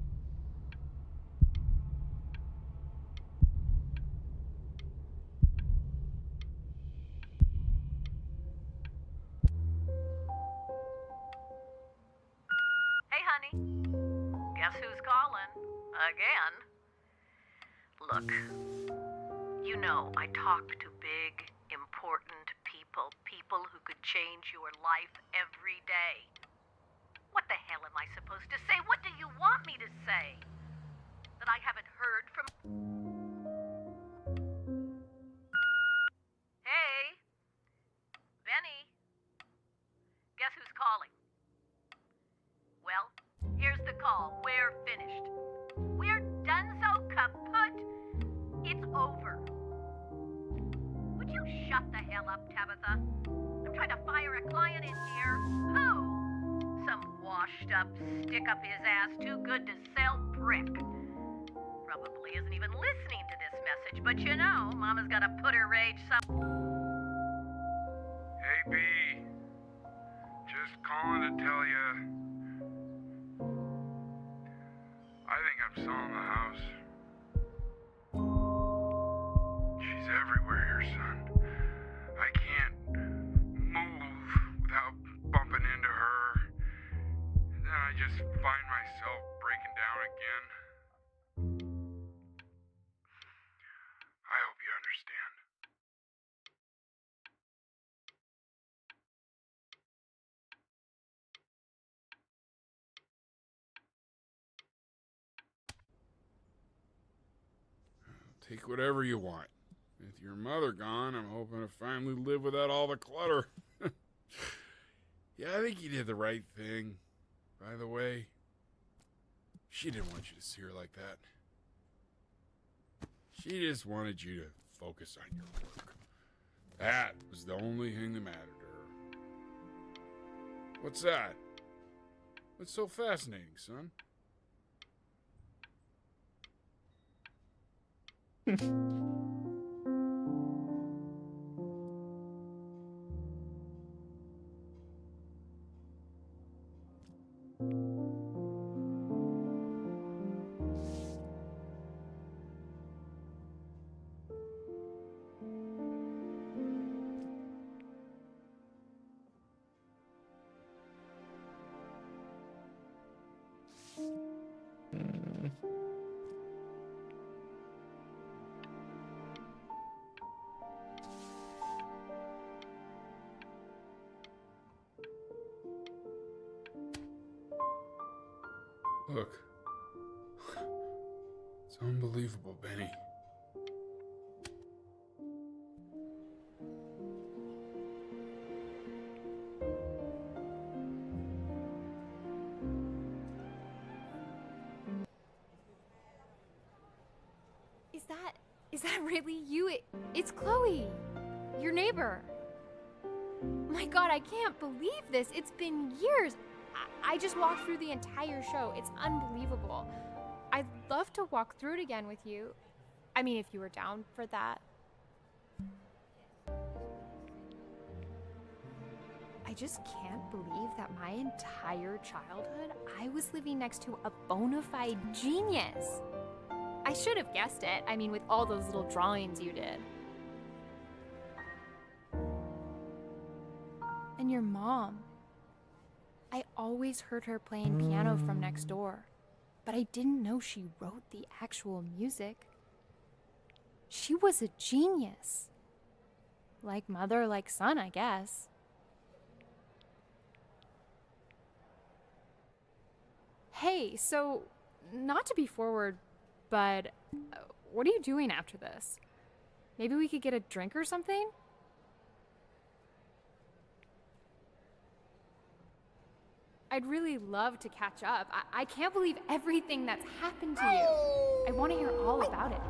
Hey, honey. Guess who's calling? Again. Look, you know I talk to big, important people. People who could change your life every day. What the hell am I supposed to say? What do you want me to say? That I haven't heard from... Hey? Benny? Guess who's calling? Well, here's the call. We're finished. We're done, so kaput. It's over. Would you shut the hell up, Tabitha? I'm trying to fire a client in here. Who? Some washed up, stick up his ass, too good to sell prick. Probably isn't even listening to this message, but you know, Mama's gotta put her rage some... Hey, B. Just calling to tell you. I think I'm selling the house. She's everywhere here, son. I can't move without bumping into her. And then I just find myself breaking down again. I hope you understand. Take whatever you want. With your mother gone, I'm hoping to finally live without all the clutter. Yeah, I think you did the right thing. By the way, she didn't want you to see her like that. She just wanted you to focus on your work. That was the only thing that mattered to her. What's that? What's so fascinating, son? Look. It's unbelievable, Benny. Is that really you? It's Chloe, your neighbor. My God, I can't believe this. It's been years. I just walked through the entire show. It's unbelievable. I'd love to walk through it again with you. I mean, if you were down for that. I just can't believe that my entire childhood, I was living next to a bona fide genius. I should have guessed it. I mean, with all those little drawings you did. And your mom. I always heard her playing piano from next door, but I didn't know she wrote the actual music. She was a genius. Like mother, like son, I guess. Hey, so, not to be forward, but what are you doing after this? Maybe we could get a drink or something? I'd really love to catch up. I can't believe everything that's happened to you. I want to hear all about it.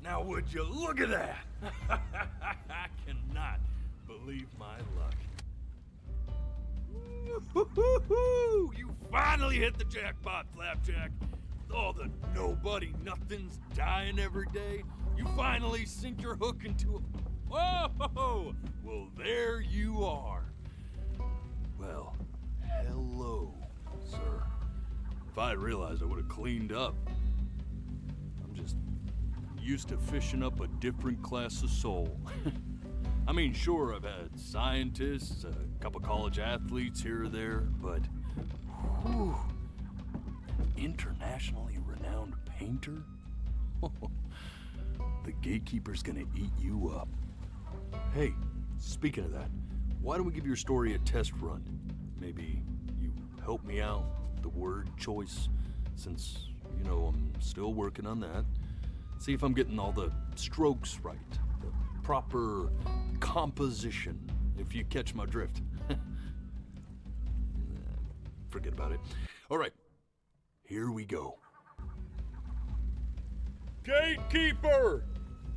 Now would you look at that? I cannot believe my luck. Woo-hoo-hoo-hoo! You finally hit the jackpot, Flapjack. All the nobody nothings dying every day. You finally sink your hook into a... Whoa! Well, there you are. Well, hello, sir. If I had realized, I would have cleaned up. I'm just used to fishing up a different class of soul. I mean, sure, I've had scientists, a couple college athletes here or there, but whew, internationally renowned painter? The gatekeeper's gonna eat you up. Hey, speaking of that, why don't we give your story a test run? Maybe you help me out, the word choice, since, you know, I'm still working on that. See if I'm getting all the strokes right, the proper composition, if you catch my drift. Forget about it. All right, here we go. Gatekeeper!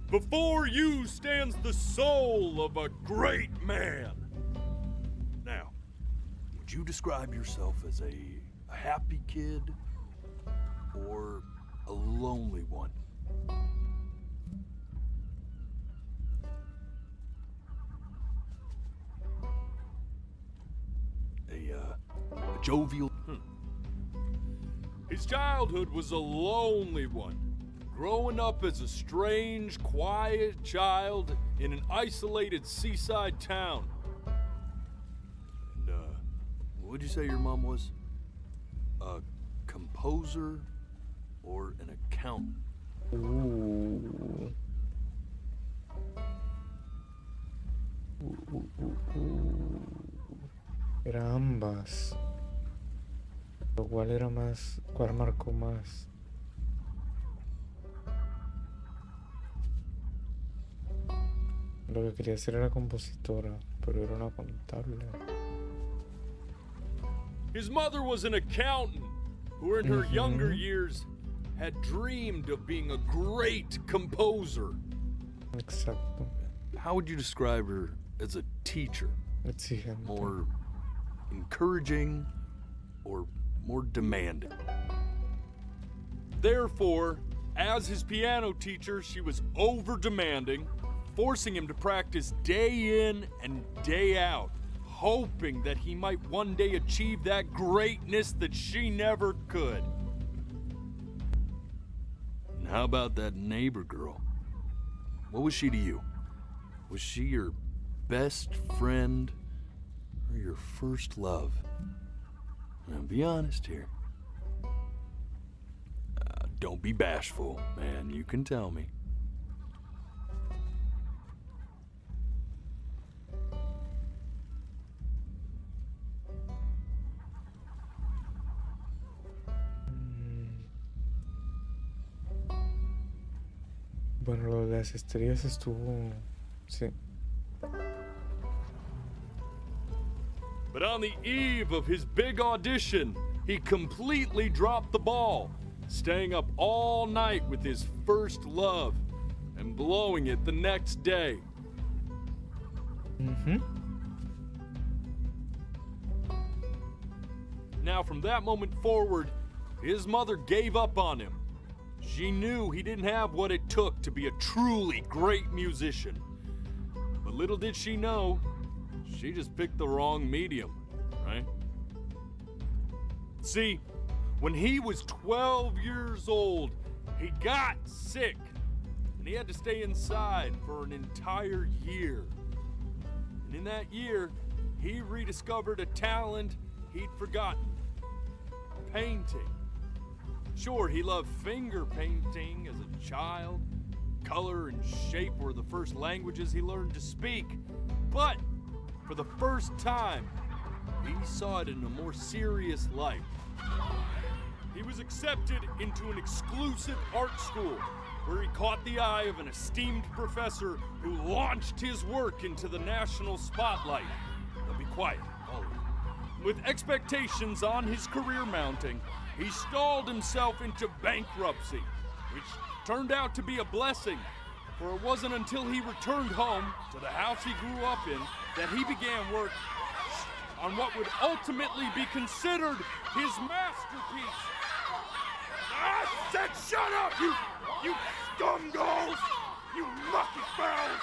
Before you stands the soul of a great man. Now, would you describe yourself as a happy kid or a lonely one? A jovial... His childhood was a lonely one. Growing up as a strange, quiet child in an isolated seaside town. And, what'd you say your mom was? A composer or an accountant? Ooh. Era ambas. Lo cual era más. ¿Cuál marcó más? Lo que quería hacer era compositora, pero era una contable. His mother was an accountant who, in her younger years, had dreamed of being a great composer. Exacto. How would you describe her as a teacher? Exigente. More encouraging or more demanding? Therefore, as his piano teacher, she was over-demanding, forcing him to practice day in and day out, hoping that he might one day achieve that greatness that she never could. And how about that neighbor girl? What was she to you? Was she your best friend or your first love? Now, be honest here. Don't be bashful, man. You can tell me. Bueno, lo de las estrellas estuvo... Sí. But on the eve of his big audition, he completely dropped the ball, staying up all night with his first love and blowing it the next day. Now, from that moment forward, his mother gave up on him. She knew he didn't have what it took to be a truly great musician. But little did she know, she just picked the wrong medium, right? See, when he was 12 years old, he got sick, and he had to stay inside for an entire year. And in that year, he rediscovered a talent he'd forgotten: painting. Sure, he loved finger painting as a child. Color and shape were the first languages he learned to speak. But for the first time, he saw it in a more serious light. He was accepted into an exclusive art school where he caught the eye of an esteemed professor who launched his work into the national spotlight. Now be quiet, all of you. With expectations on his career mounting, he stalled himself into bankruptcy, which turned out to be a blessing, for it wasn't until he returned home to the house he grew up in that he began work on what would ultimately be considered his masterpiece. I said shut up, you scumballs! You mucky fowls!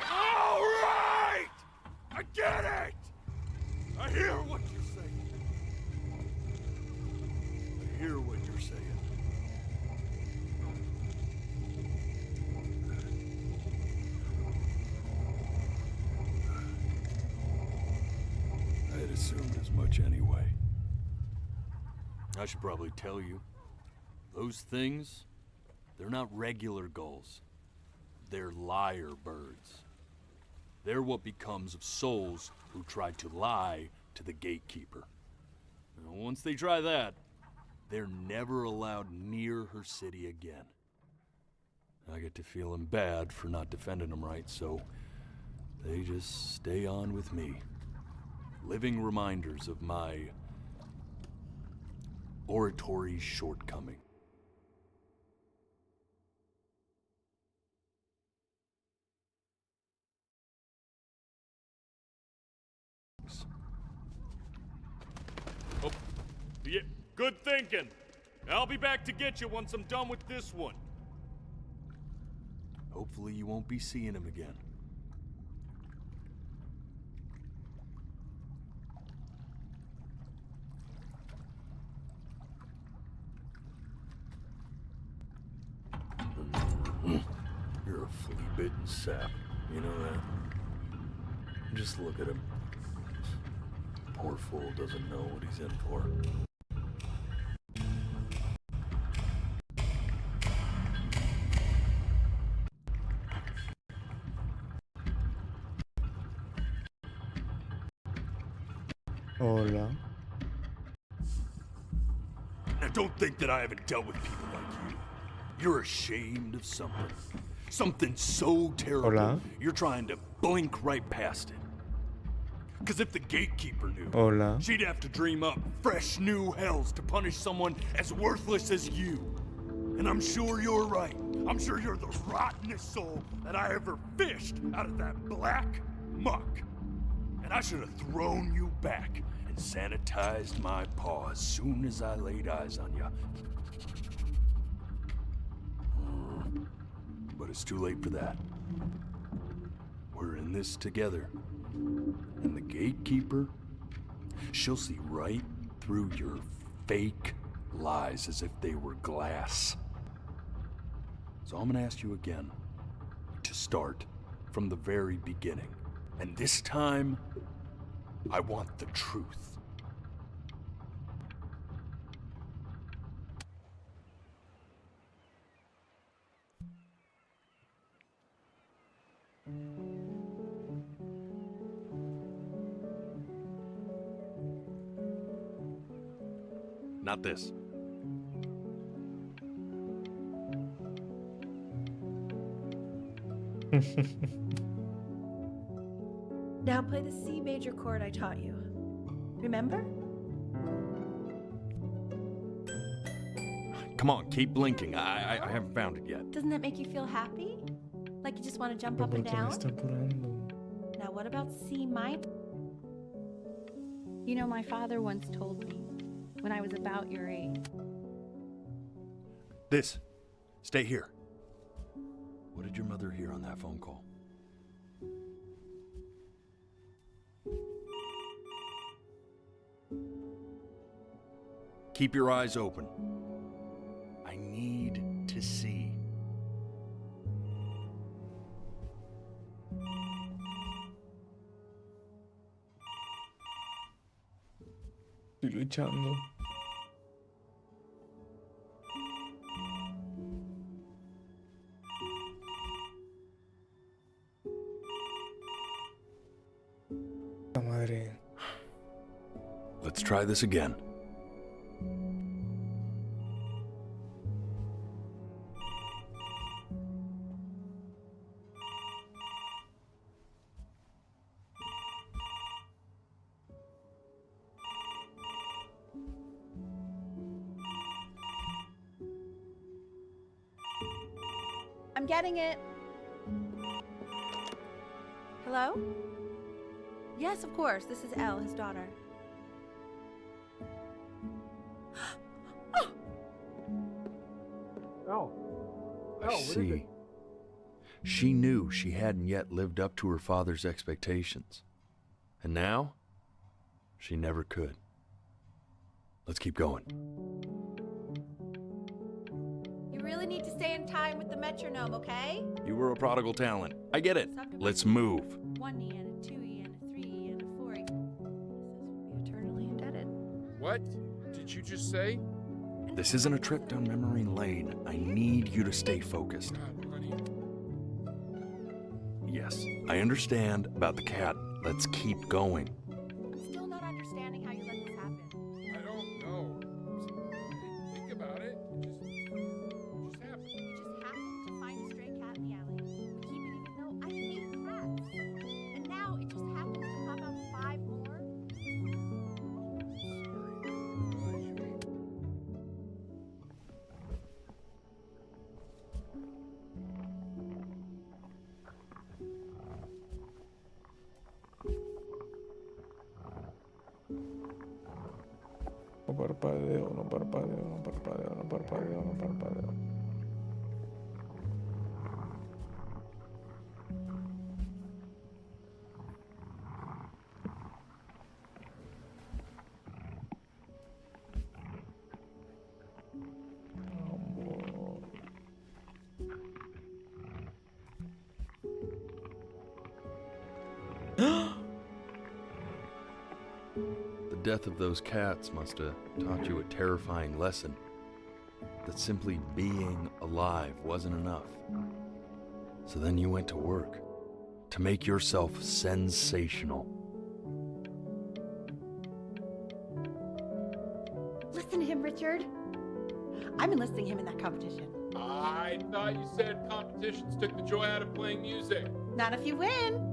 All right! I get it! I hear what you're saying. I hear what you're saying. I had assumed as much anyway. I should probably tell you, those things, they're not regular gulls. They're lyre birds. They're what becomes of souls who try to lie to the gatekeeper. And once they try that, they're never allowed near her city again. I get to feeling bad for not defending them right, so they just stay on with me. Living reminders of my oratory shortcoming. Oh, yeah, good thinking. I'll be back to get you once I'm done with this one. Hopefully you won't be seeing him again. You're a flea-bitten sap, you know that? Just look at him. Poor fool doesn't know what he's in for. Hola. Now Don't think that I haven't dealt with people like you. You're ashamed of something. Something so terrible, Hola. you're trying to blink right past it. Because if the gatekeeper knew, Hola. she'd have to dream up fresh new hells to punish someone as worthless as you. And I'm sure you're right. I'm sure you're the rottenest soul that I ever fished out of that black muck. And I should have thrown you back and sanitized my paw as soon as I laid eyes on you. But it's too late for that. We're in this together. And the gatekeeper, she'll see right through your fake lies as if they were glass. So I'm gonna ask you again to start from the very beginning. And this time, I want the truth. Not this. Now play the C major chord I taught you. Remember? Come on, keep blinking. I haven't found it yet. Doesn't that make you feel happy? Like you just want to jump up and down? Now what about C minor? You know, my father once told me when I was about your age. This. Stay here. What did your mother hear on that phone call? Keep your eyes open. I need to see. Estoy luchando. La madre. Let's try this again. I'm getting it. Hello? Yes, of course. This is Elle, his daughter. I see. She knew she hadn't yet lived up to her father's expectations. And now, she never could. Let's keep going. You really need to stay in time with the metronome, okay? You were a prodigal talent. I get it. Let's move. 1 E and a 2 E and a 3 E and a 4 E. This will be eternally indebted. What did you just say? This isn't a trip down memory lane. I need you to stay focused. Yes, I understand about the cat. Let's keep going. I'm still not understanding how you let this happen. I don't know. Think about it. It just happened. You just happened to find a stray cat in the alley. We keep it even though I hate cats. And now it just happens to pop out 5 more. No parpadeo, no parpadeo, no parpadeo, no parpadeo, no parpadeo. The death of those cats must have taught you a terrifying lesson. That simply being alive wasn't enough. So then you went to work to make yourself sensational. Listen to him, Richard. I'm enlisting him in that competition. I thought you said competitions took the joy out of playing music. Not if you win.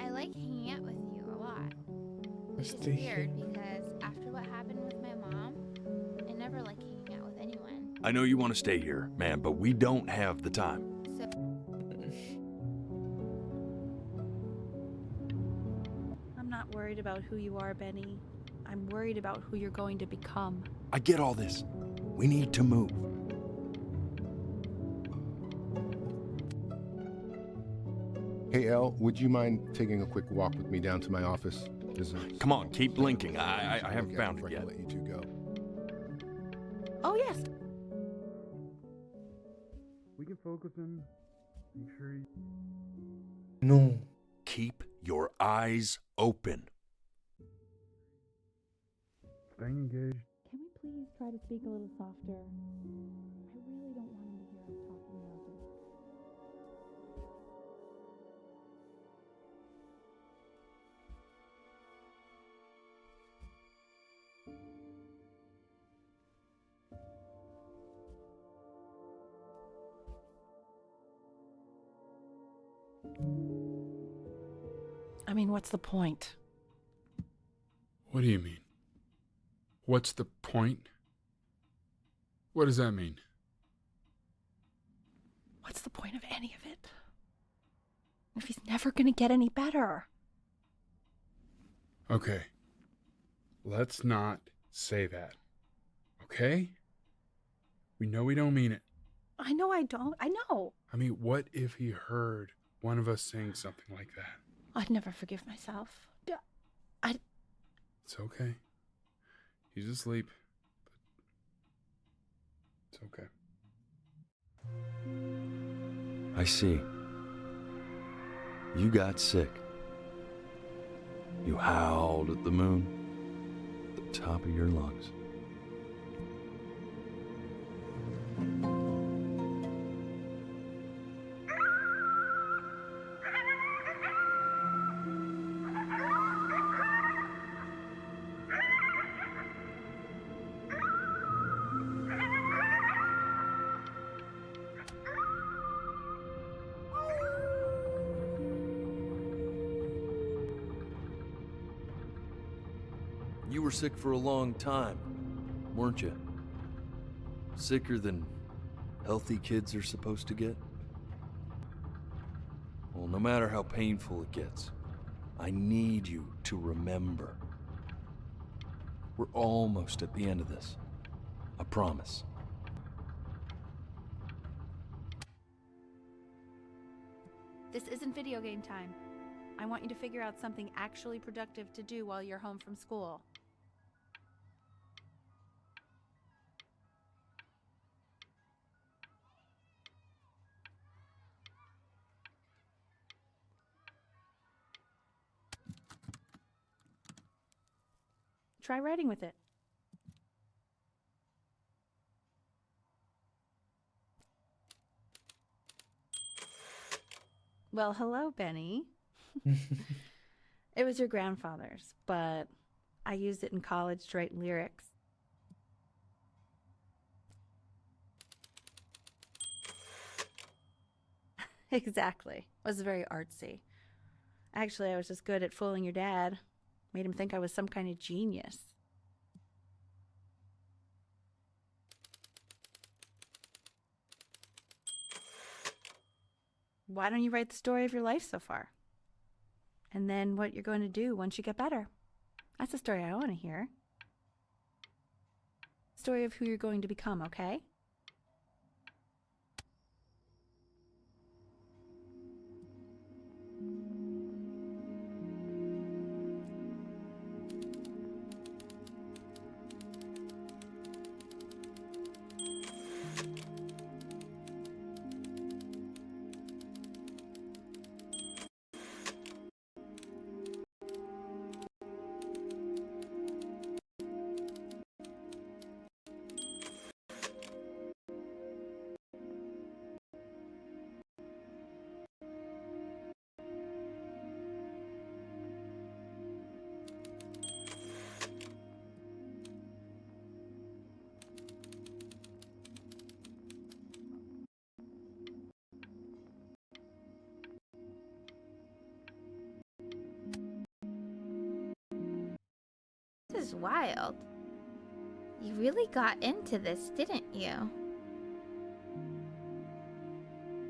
I like hanging out with you a lot. It's Stay weird here. because after what happened with my mom, I never like hanging out with anyone. I know you want to stay here, man, but we don't have the time. So I'm not worried about who you are, Benny. I'm worried about who you're going to become. I get all this. We need to move. Hey, Elle, would you mind taking a quick walk with me down to my office? Come on, keep blinking. I haven't found before it I yet. let you two go. Oh, yes. We can focus and make sure you... No. Keep your eyes open. Staying engaged. Can we please try to speak a little softer? I really don't want him to hear us talking loudly. I mean, what's the point? What do you mean? What's the point? What does that mean? What's the point of any of it? If he's never gonna get any better. Okay. Let's not say that. Okay? We know we don't mean it. I know I don't. I know. I mean, what if he heard one of us saying something like that? I'd never forgive myself. It's okay. He's asleep. But it's okay. I see. You got sick. You howled at the moon at the top of your lungs. You were sick for a long time, weren't you? Sicker than healthy kids are supposed to get? Well, no matter how painful it gets, I need you to remember. We're almost at the end of this. I promise. This isn't video game time. I want you to figure out something actually productive to do while you're home from school. Try writing with it. Well, hello, Benny. It was your grandfather's, but I used it in college to write lyrics. Exactly. It was very artsy. Actually, I was just good at fooling your dad. Made him think I was some kind of genius. Why don't you write the story of your life so far? And then what you're going to do once you get better. That's the story I want to hear. Story of who you're going to become, okay? is wild. You really got into this, didn't you?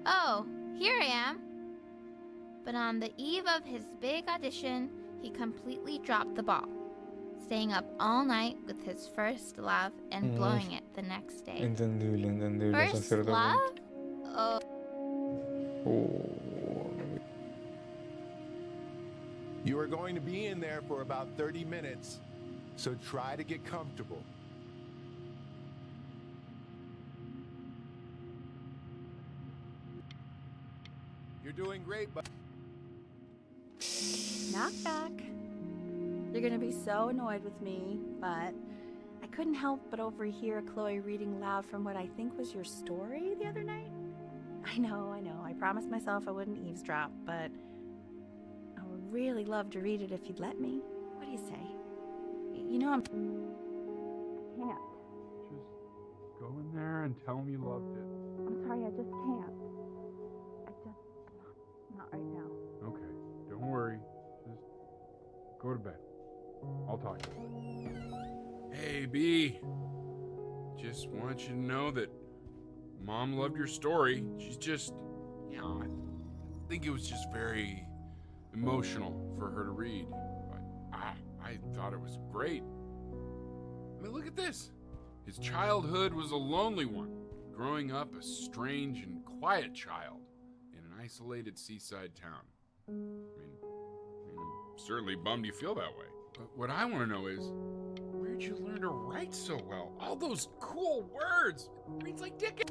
Oh, here I am. But on the eve of his big audition, he completely dropped the ball, staying up all night with his first love and blowing it the next day. Entendible hasta First cierto love? punto. Oh. You are going to be in there for about 30 minutes, so try to get comfortable. You're doing great, but Knock, knock. You're gonna be so annoyed with me, but I couldn't help but overhear Chloe reading loud from what I think was your story the other night. I know. I promised myself I wouldn't eavesdrop, but I would really love to read it if you'd let me. What do you say? You know I can't. Just go in there and tell him you loved it. I'm sorry, I just can't. Not right now. Okay, don't worry. Just go to bed. I'll talk to you. Hey, B. Just want you to know that Mom loved your story. She's just, I think it was just very emotional for her to read. But I thought it was great. I mean, look at this. His childhood was a lonely one, growing up a strange and quiet child in an isolated seaside town. I mean, I'm certainly bummed you feel that way. But what I want to know is, where'd you learn to write so well? All those cool words. Reads like Dickens.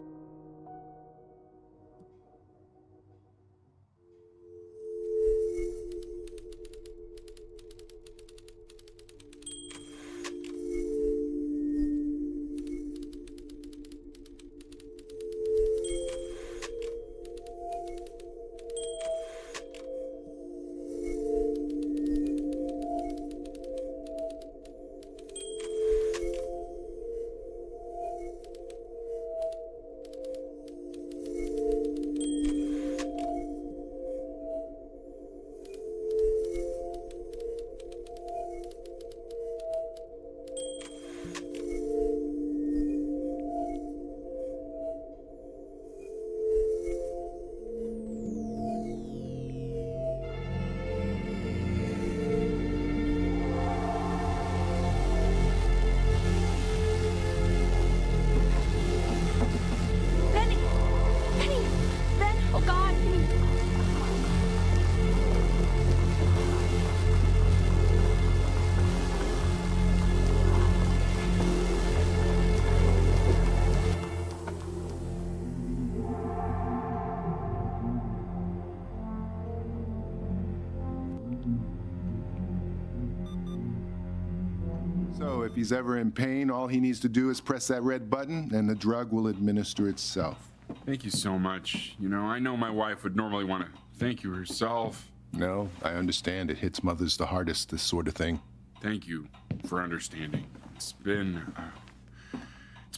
So if he's ever in pain, all he needs to do is press that red button and the drug will administer itself. Thank you so much. You know, I know my wife would normally want to thank you herself. No, I understand. It hits mothers the hardest, this sort of thing. Thank you for understanding. It's been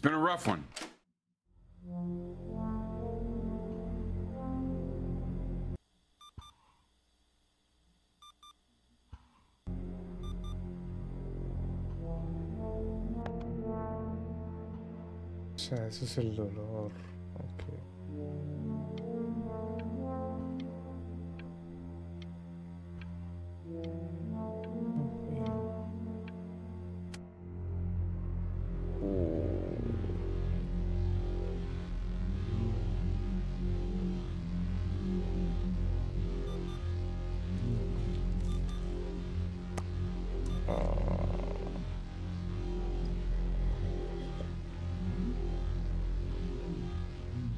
a rough one. O sea, eso es el dolor. Ok.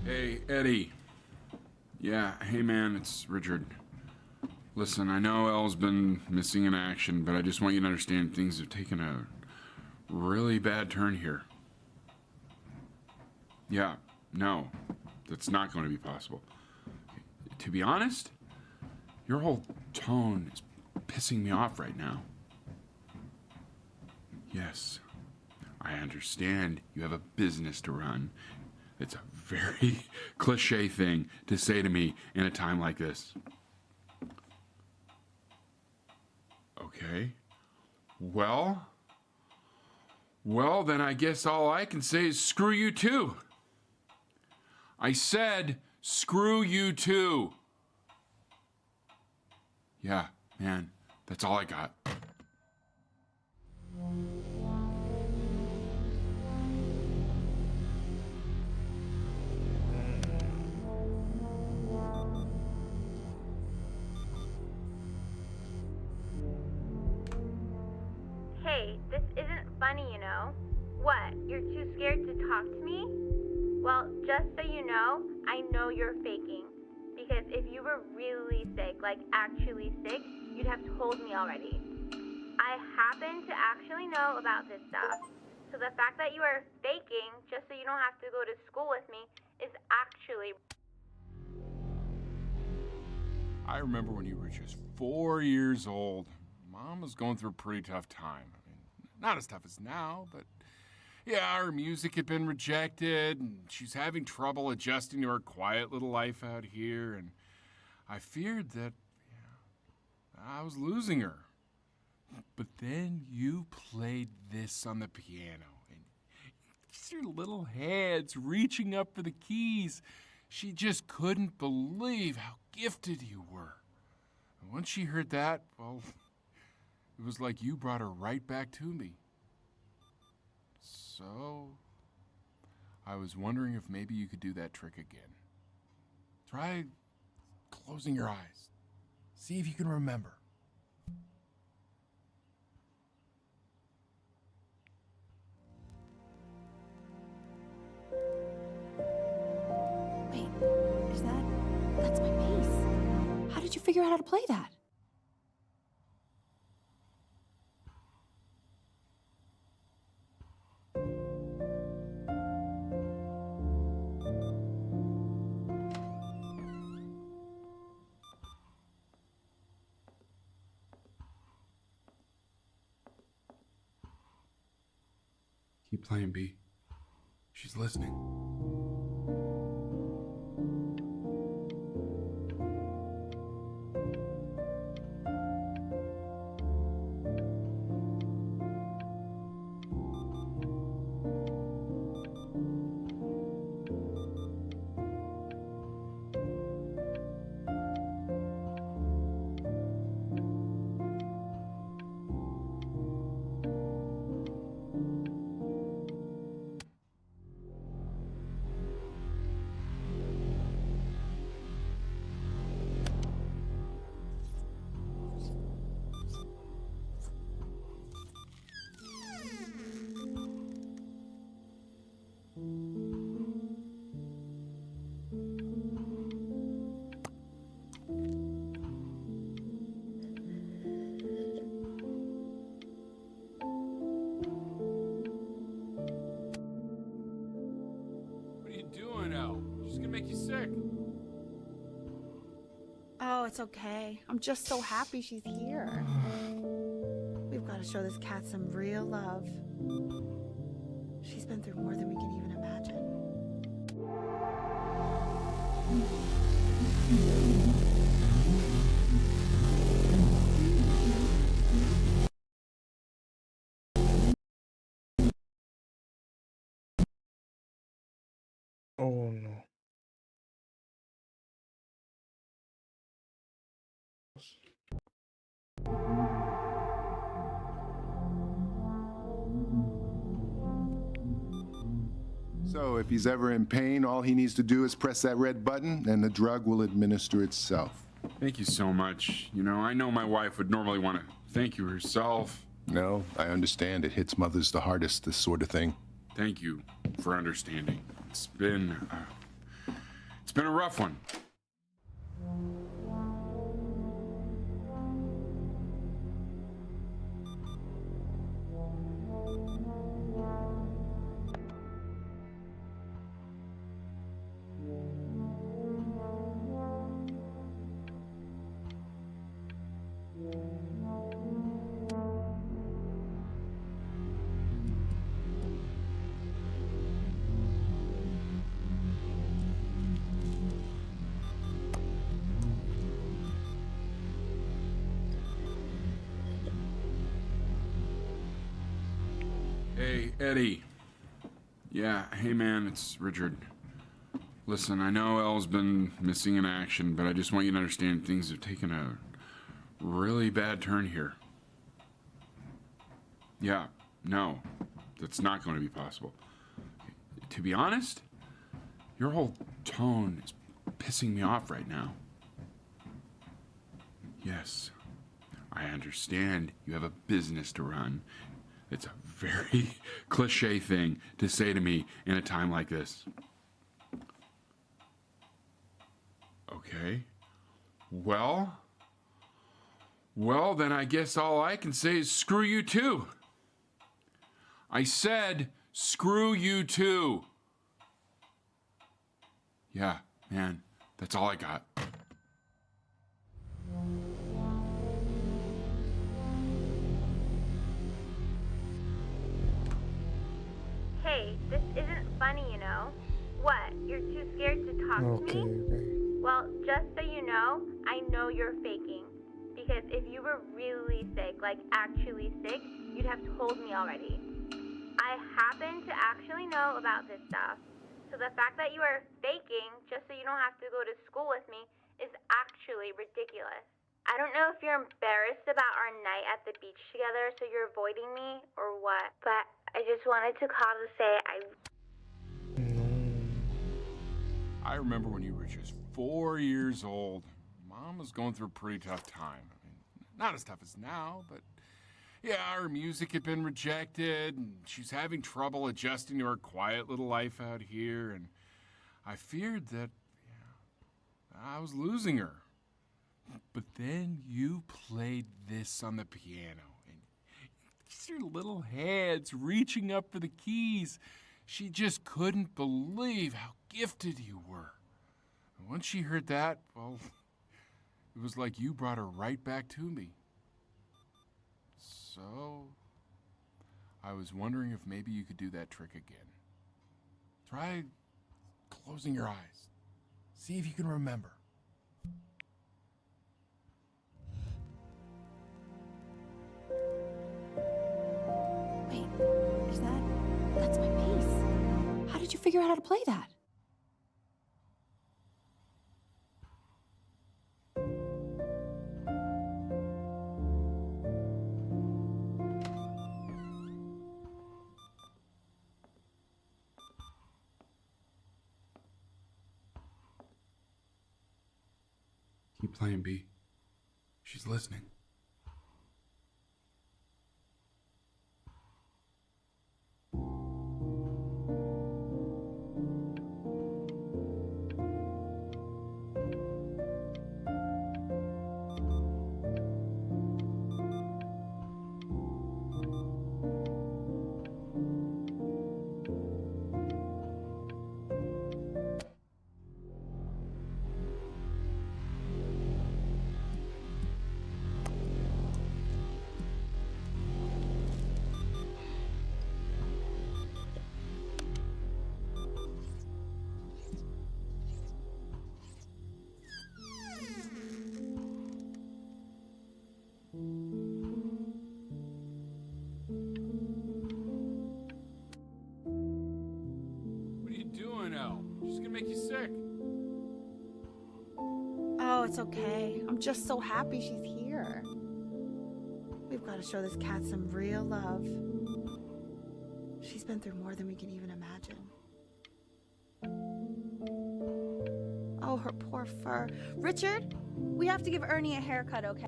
Hey, Eddie. Yeah, hey man, it's Richard. Listen, I know Elle's been missing in action, but I just want you to understand things have taken a really bad turn here. Yeah, no, that's not going to be possible. To be honest, your whole tone is pissing me off right now. Yes, I understand you have a business to run. It's a very cliche thing to say to me in a time like this. Okay. Well, Well, then I guess all I can say is screw you too. I said screw you too. Yeah, man, that's all I got. Hey, this isn't funny, you know. What, you're too scared to talk to me? Well, just so you know you're faking. Because if you were really sick, like actually sick, you'd have told me already. I happen to actually know about this stuff. So the fact that you are faking just so you don't have to go to school with me is actually... I remember when you were just 4 years old. Mom was going through a pretty tough time. I mean, not as tough as now, but yeah, her music had been rejected, and she's having trouble adjusting to her quiet little life out here, and I feared that I was losing her. But then you played this on the piano, and just your little hands reaching up for the keys. She just couldn't believe how gifted you were. And once she heard that, well, it was like you brought her right back to me. So, I was wondering if maybe you could do that trick again. Try closing your eyes. See if you can remember. Wait, that's my bass. How did you figure out how to play that? Keep playing, B. She's listening. What are you doing, Elle? She's gonna make you sick. Oh, it's okay. I'm just so happy she's here. We've got to show this cat some real love. She's been through more than we can even imagine. Oh no. So if he's ever in pain, all he needs to do is press that red button and the drug will administer itself. Thank you so much. You know, I know my wife would normally want to thank you herself. No, I understand. It hits mothers the hardest, this sort of thing. Thank you for understanding. It's been a rough one. Hey, Eddie. Yeah, hey man, it's Richard. Listen, I know Elle's been missing in action, but I just want you to understand things have taken a really bad turn here. Yeah, no, that's not going to be possible. To be honest, your whole tone is pissing me off right now. Yes, I understand you have a business to run. It's a very cliche thing to say to me in a time like this. Okay. Well, then I guess all I can say is screw you too. I said screw you too. Yeah, man, that's all I got. Hey, this isn't funny, you know? What? You're too scared to talk to me? Well, just so you know, I know you're faking. Because if you were really sick, like actually sick, you'd have told me already. I happen to actually know about this stuff. So the fact that you are faking just so you don't have to go to school with me is actually ridiculous. I don't know if you're embarrassed about our night at the beach together, so you're avoiding me or what, but I just wanted to call to say I remember when you were just 4 years old. Mom was going through a pretty tough time. I mean, not as tough as now, but yeah, her music had been rejected, and she's having trouble adjusting to her quiet little life out here, and I feared that I was losing her. But then you played this on the piano, and just your little hands reaching up for the keys. She just couldn't believe how gifted you were. And once she heard that, well, it was like you brought her right back to me. So, I was wondering if maybe you could do that trick again. Try closing your eyes. See if you can remember. Wait, that's my bass. How did you figure out how to play that? Keep playing, B. She's listening. What are you doing, Elle? She's gonna make you sick. Oh, it's okay. I'm just so happy she's here. We've got to show this cat some real love. She's been through more than we can even imagine. Oh, her poor fur. Richard, we have to give Ernie a haircut, okay?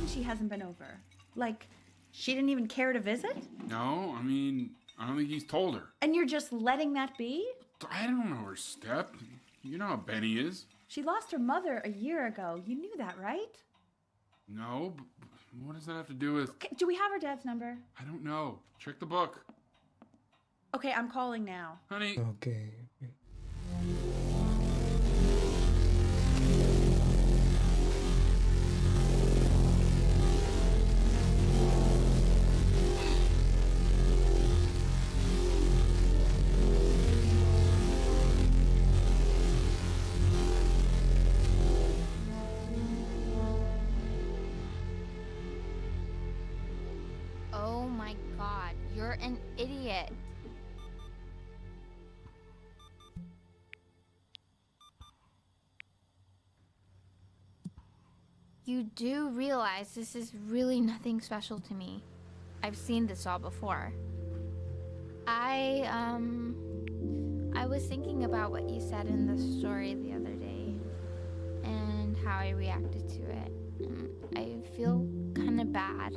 She hasn't been over. Like, she didn't even care to visit? No, I mean, I don't think he's told her. And you're just letting that be? I don't know her step. You know how Benny is. She lost her mother a year ago. You knew that, right? No, but what does that have to do with... Okay, do we have her dad's number? I don't know. Check the book. Okay, I'm calling now. Honey. Okay. it. You do realize this is really nothing special to me. I've seen this all before. I was thinking about what you said in the story the other day and how I reacted to it. I feel kind of bad.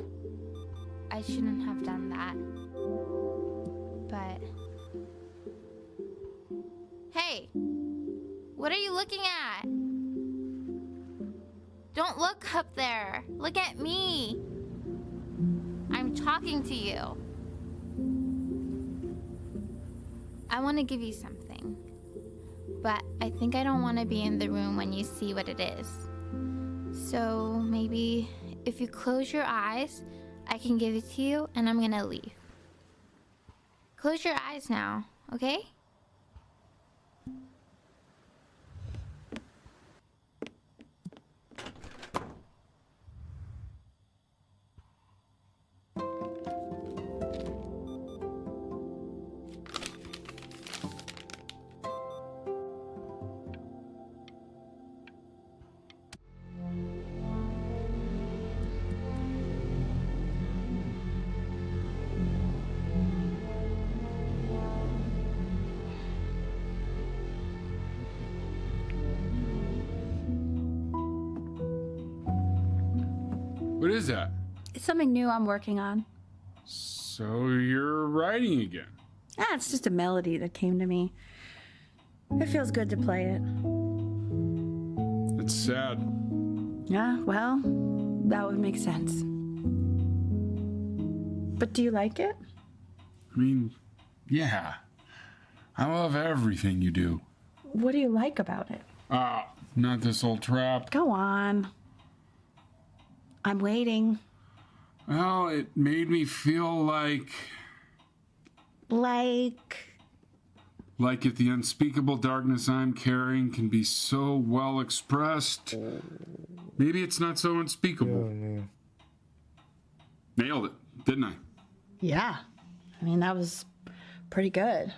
I shouldn't have done that. But... Hey! What are you looking at? Don't look up there. Look at me. I'm talking to you. I want to give you something. But I think I don't want to be in the room when you see what it is. So maybe if you close your eyes, I can give it to you and I'm gonna leave. Close your eyes now, okay? What is that? It's something new I'm working on. So you're writing again? It's just a melody that came to me. It feels good to play it. It's sad. Yeah, well, that would make sense. But do you like it? I mean, yeah. I love everything you do. What do you like about it? Not this old trap. Go on. I'm waiting. Well, it made me feel like Like if the unspeakable darkness I'm carrying can be so well expressed, maybe it's not so unspeakable. Nailed it, didn't I? Yeah. I mean, that was pretty good.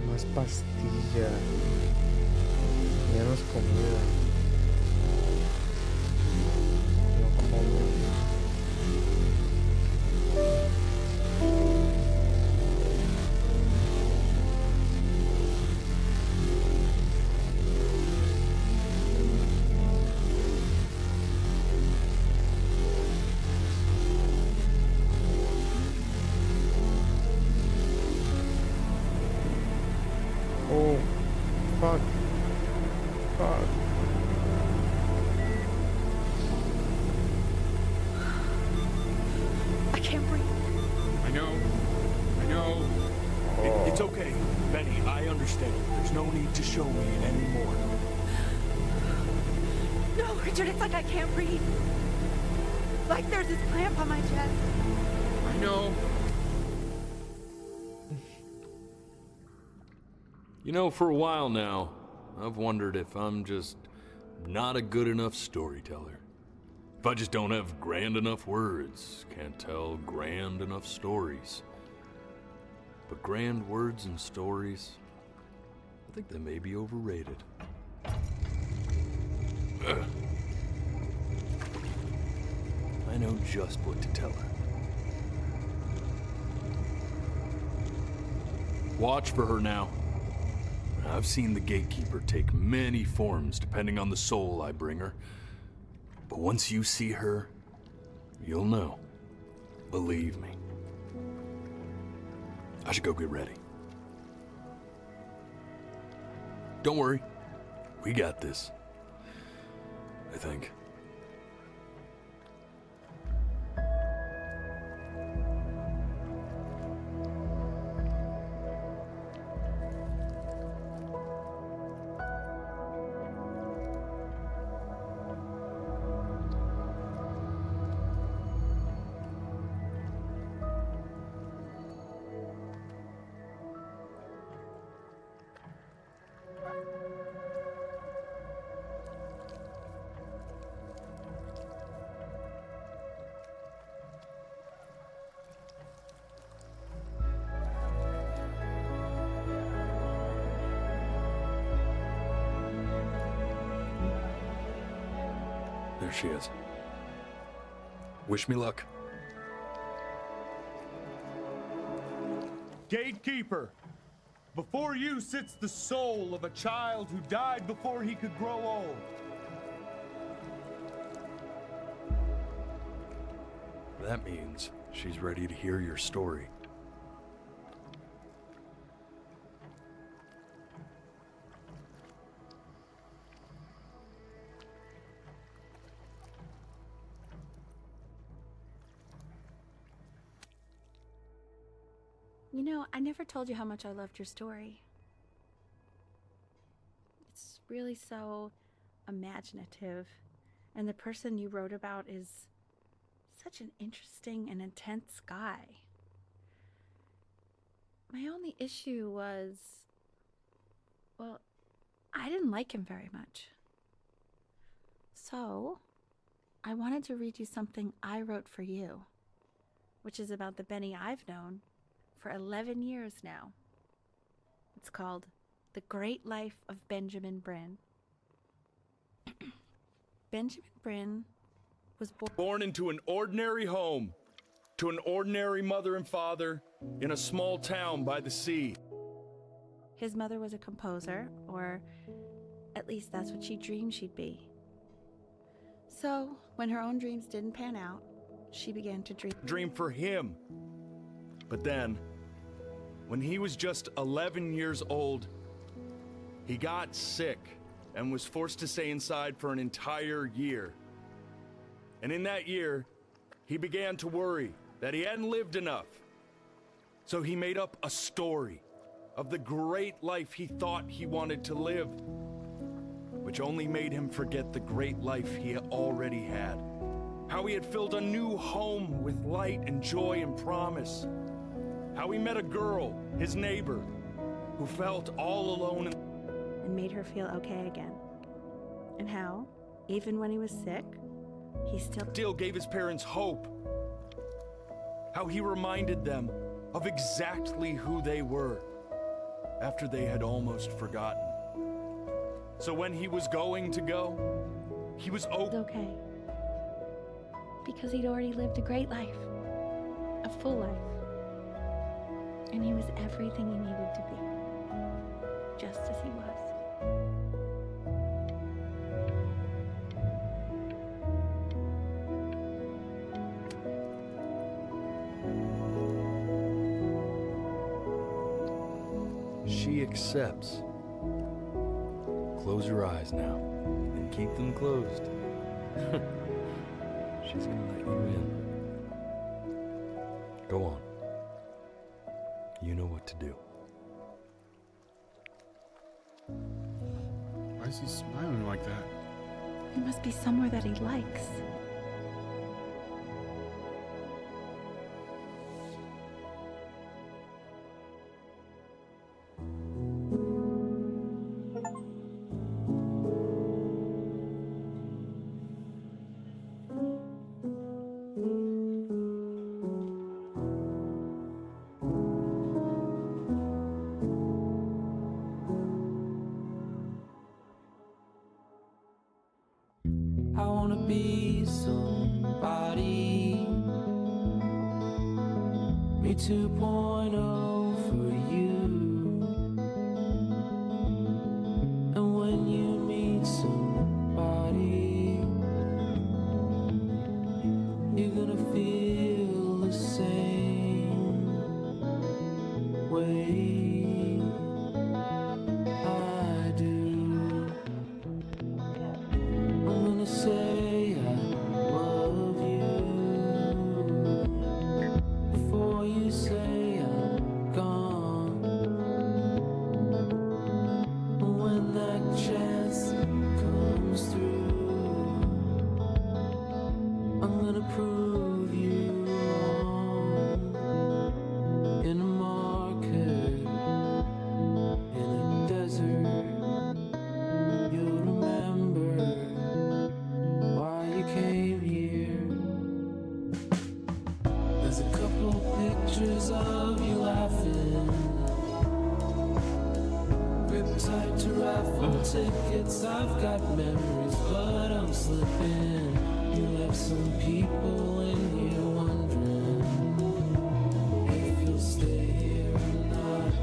Más pastilla. Menos comida. No como. Oh, fuck. Fuck. I can't breathe. I know. It's okay, Benny. I understand. There's no need to show me anymore. No, Richard, it's like I can't breathe. Like there's this clamp on my chest. I know. You know, for a while now, I've wondered if I'm just not a good enough storyteller. If I just don't have grand enough words, can't tell grand enough stories. But grand words and stories, I think they may be overrated. I know just what to tell her. Watch for her now. I've seen the gatekeeper take many forms depending on the soul I bring her. But once you see her, you'll know. Believe me. I should go get ready. Don't worry. We got this. I think. There she is. Wish me luck. Gatekeeper, before you sits the soul of a child who died before he could grow old. That means she's ready to hear your story. You know, I never told you how much I loved your story. It's really so imaginative, and the person you wrote about is such an interesting and intense guy. My only issue was, well, I didn't like him very much. So, I wanted to read you something I wrote for you, which is about the Benny I've known for 11 years now. It's called The Great Life of Benjamin Bryn. Benjamin Bryn was born into an ordinary home, to an ordinary mother and father in a small town by the sea. His mother was a composer, or at least that's what she dreamed she'd be. So, when her own dreams didn't pan out, she began to dream for him. But then, when he was just 11 years old, he got sick and was forced to stay inside for an entire year. And in that year, he began to worry that he hadn't lived enough. So he made up a story of the great life he thought he wanted to live, which only made him forget the great life he already had. How he had filled a new home with light and joy and promise. How he met a girl, his neighbor, who felt all alone and made her feel okay again. And how, even when he was sick, he still gave his parents hope. How he reminded them of exactly who they were after they had almost forgotten. So when he was going to go, he was okay. Because he'd already lived a great life, a full life. And he was everything he needed to be, just as he was. She accepts. Close your eyes now, and keep them closed. She's gonna let you in. Go on. You know what to do. Why is he smiling like that? He must be somewhere that he likes. I wanna be somebody. Me 2.0 for you. And when you meet somebody, you're gonna feel the same way I do. I'm gonna say I love you before you say I'm gone. And when that chance comes through, I'm gonna prove you wrong. In a market, in a desert, you'll remember why you came here. There's a couple pictures of you laughing, gripped tight to raffle tickets. I've got memories but I'm slipping. You left some people in here wondering if you'll stay here or not.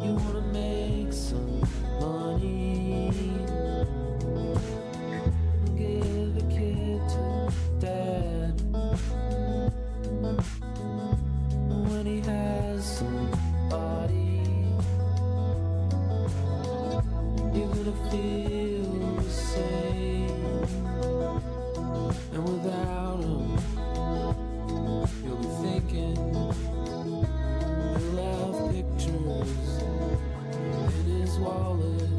You wanna make some money, give a kid to dad when he has somebody. You're gonna feel the same, and without him, you'll be thinking he'll have pictures in his wallet.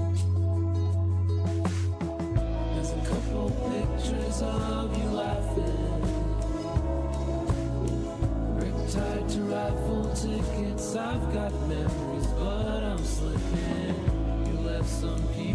There's a couple pictures of you laughing, rick tied to rifle tickets. I've got memories, but I'm slipping. You left some people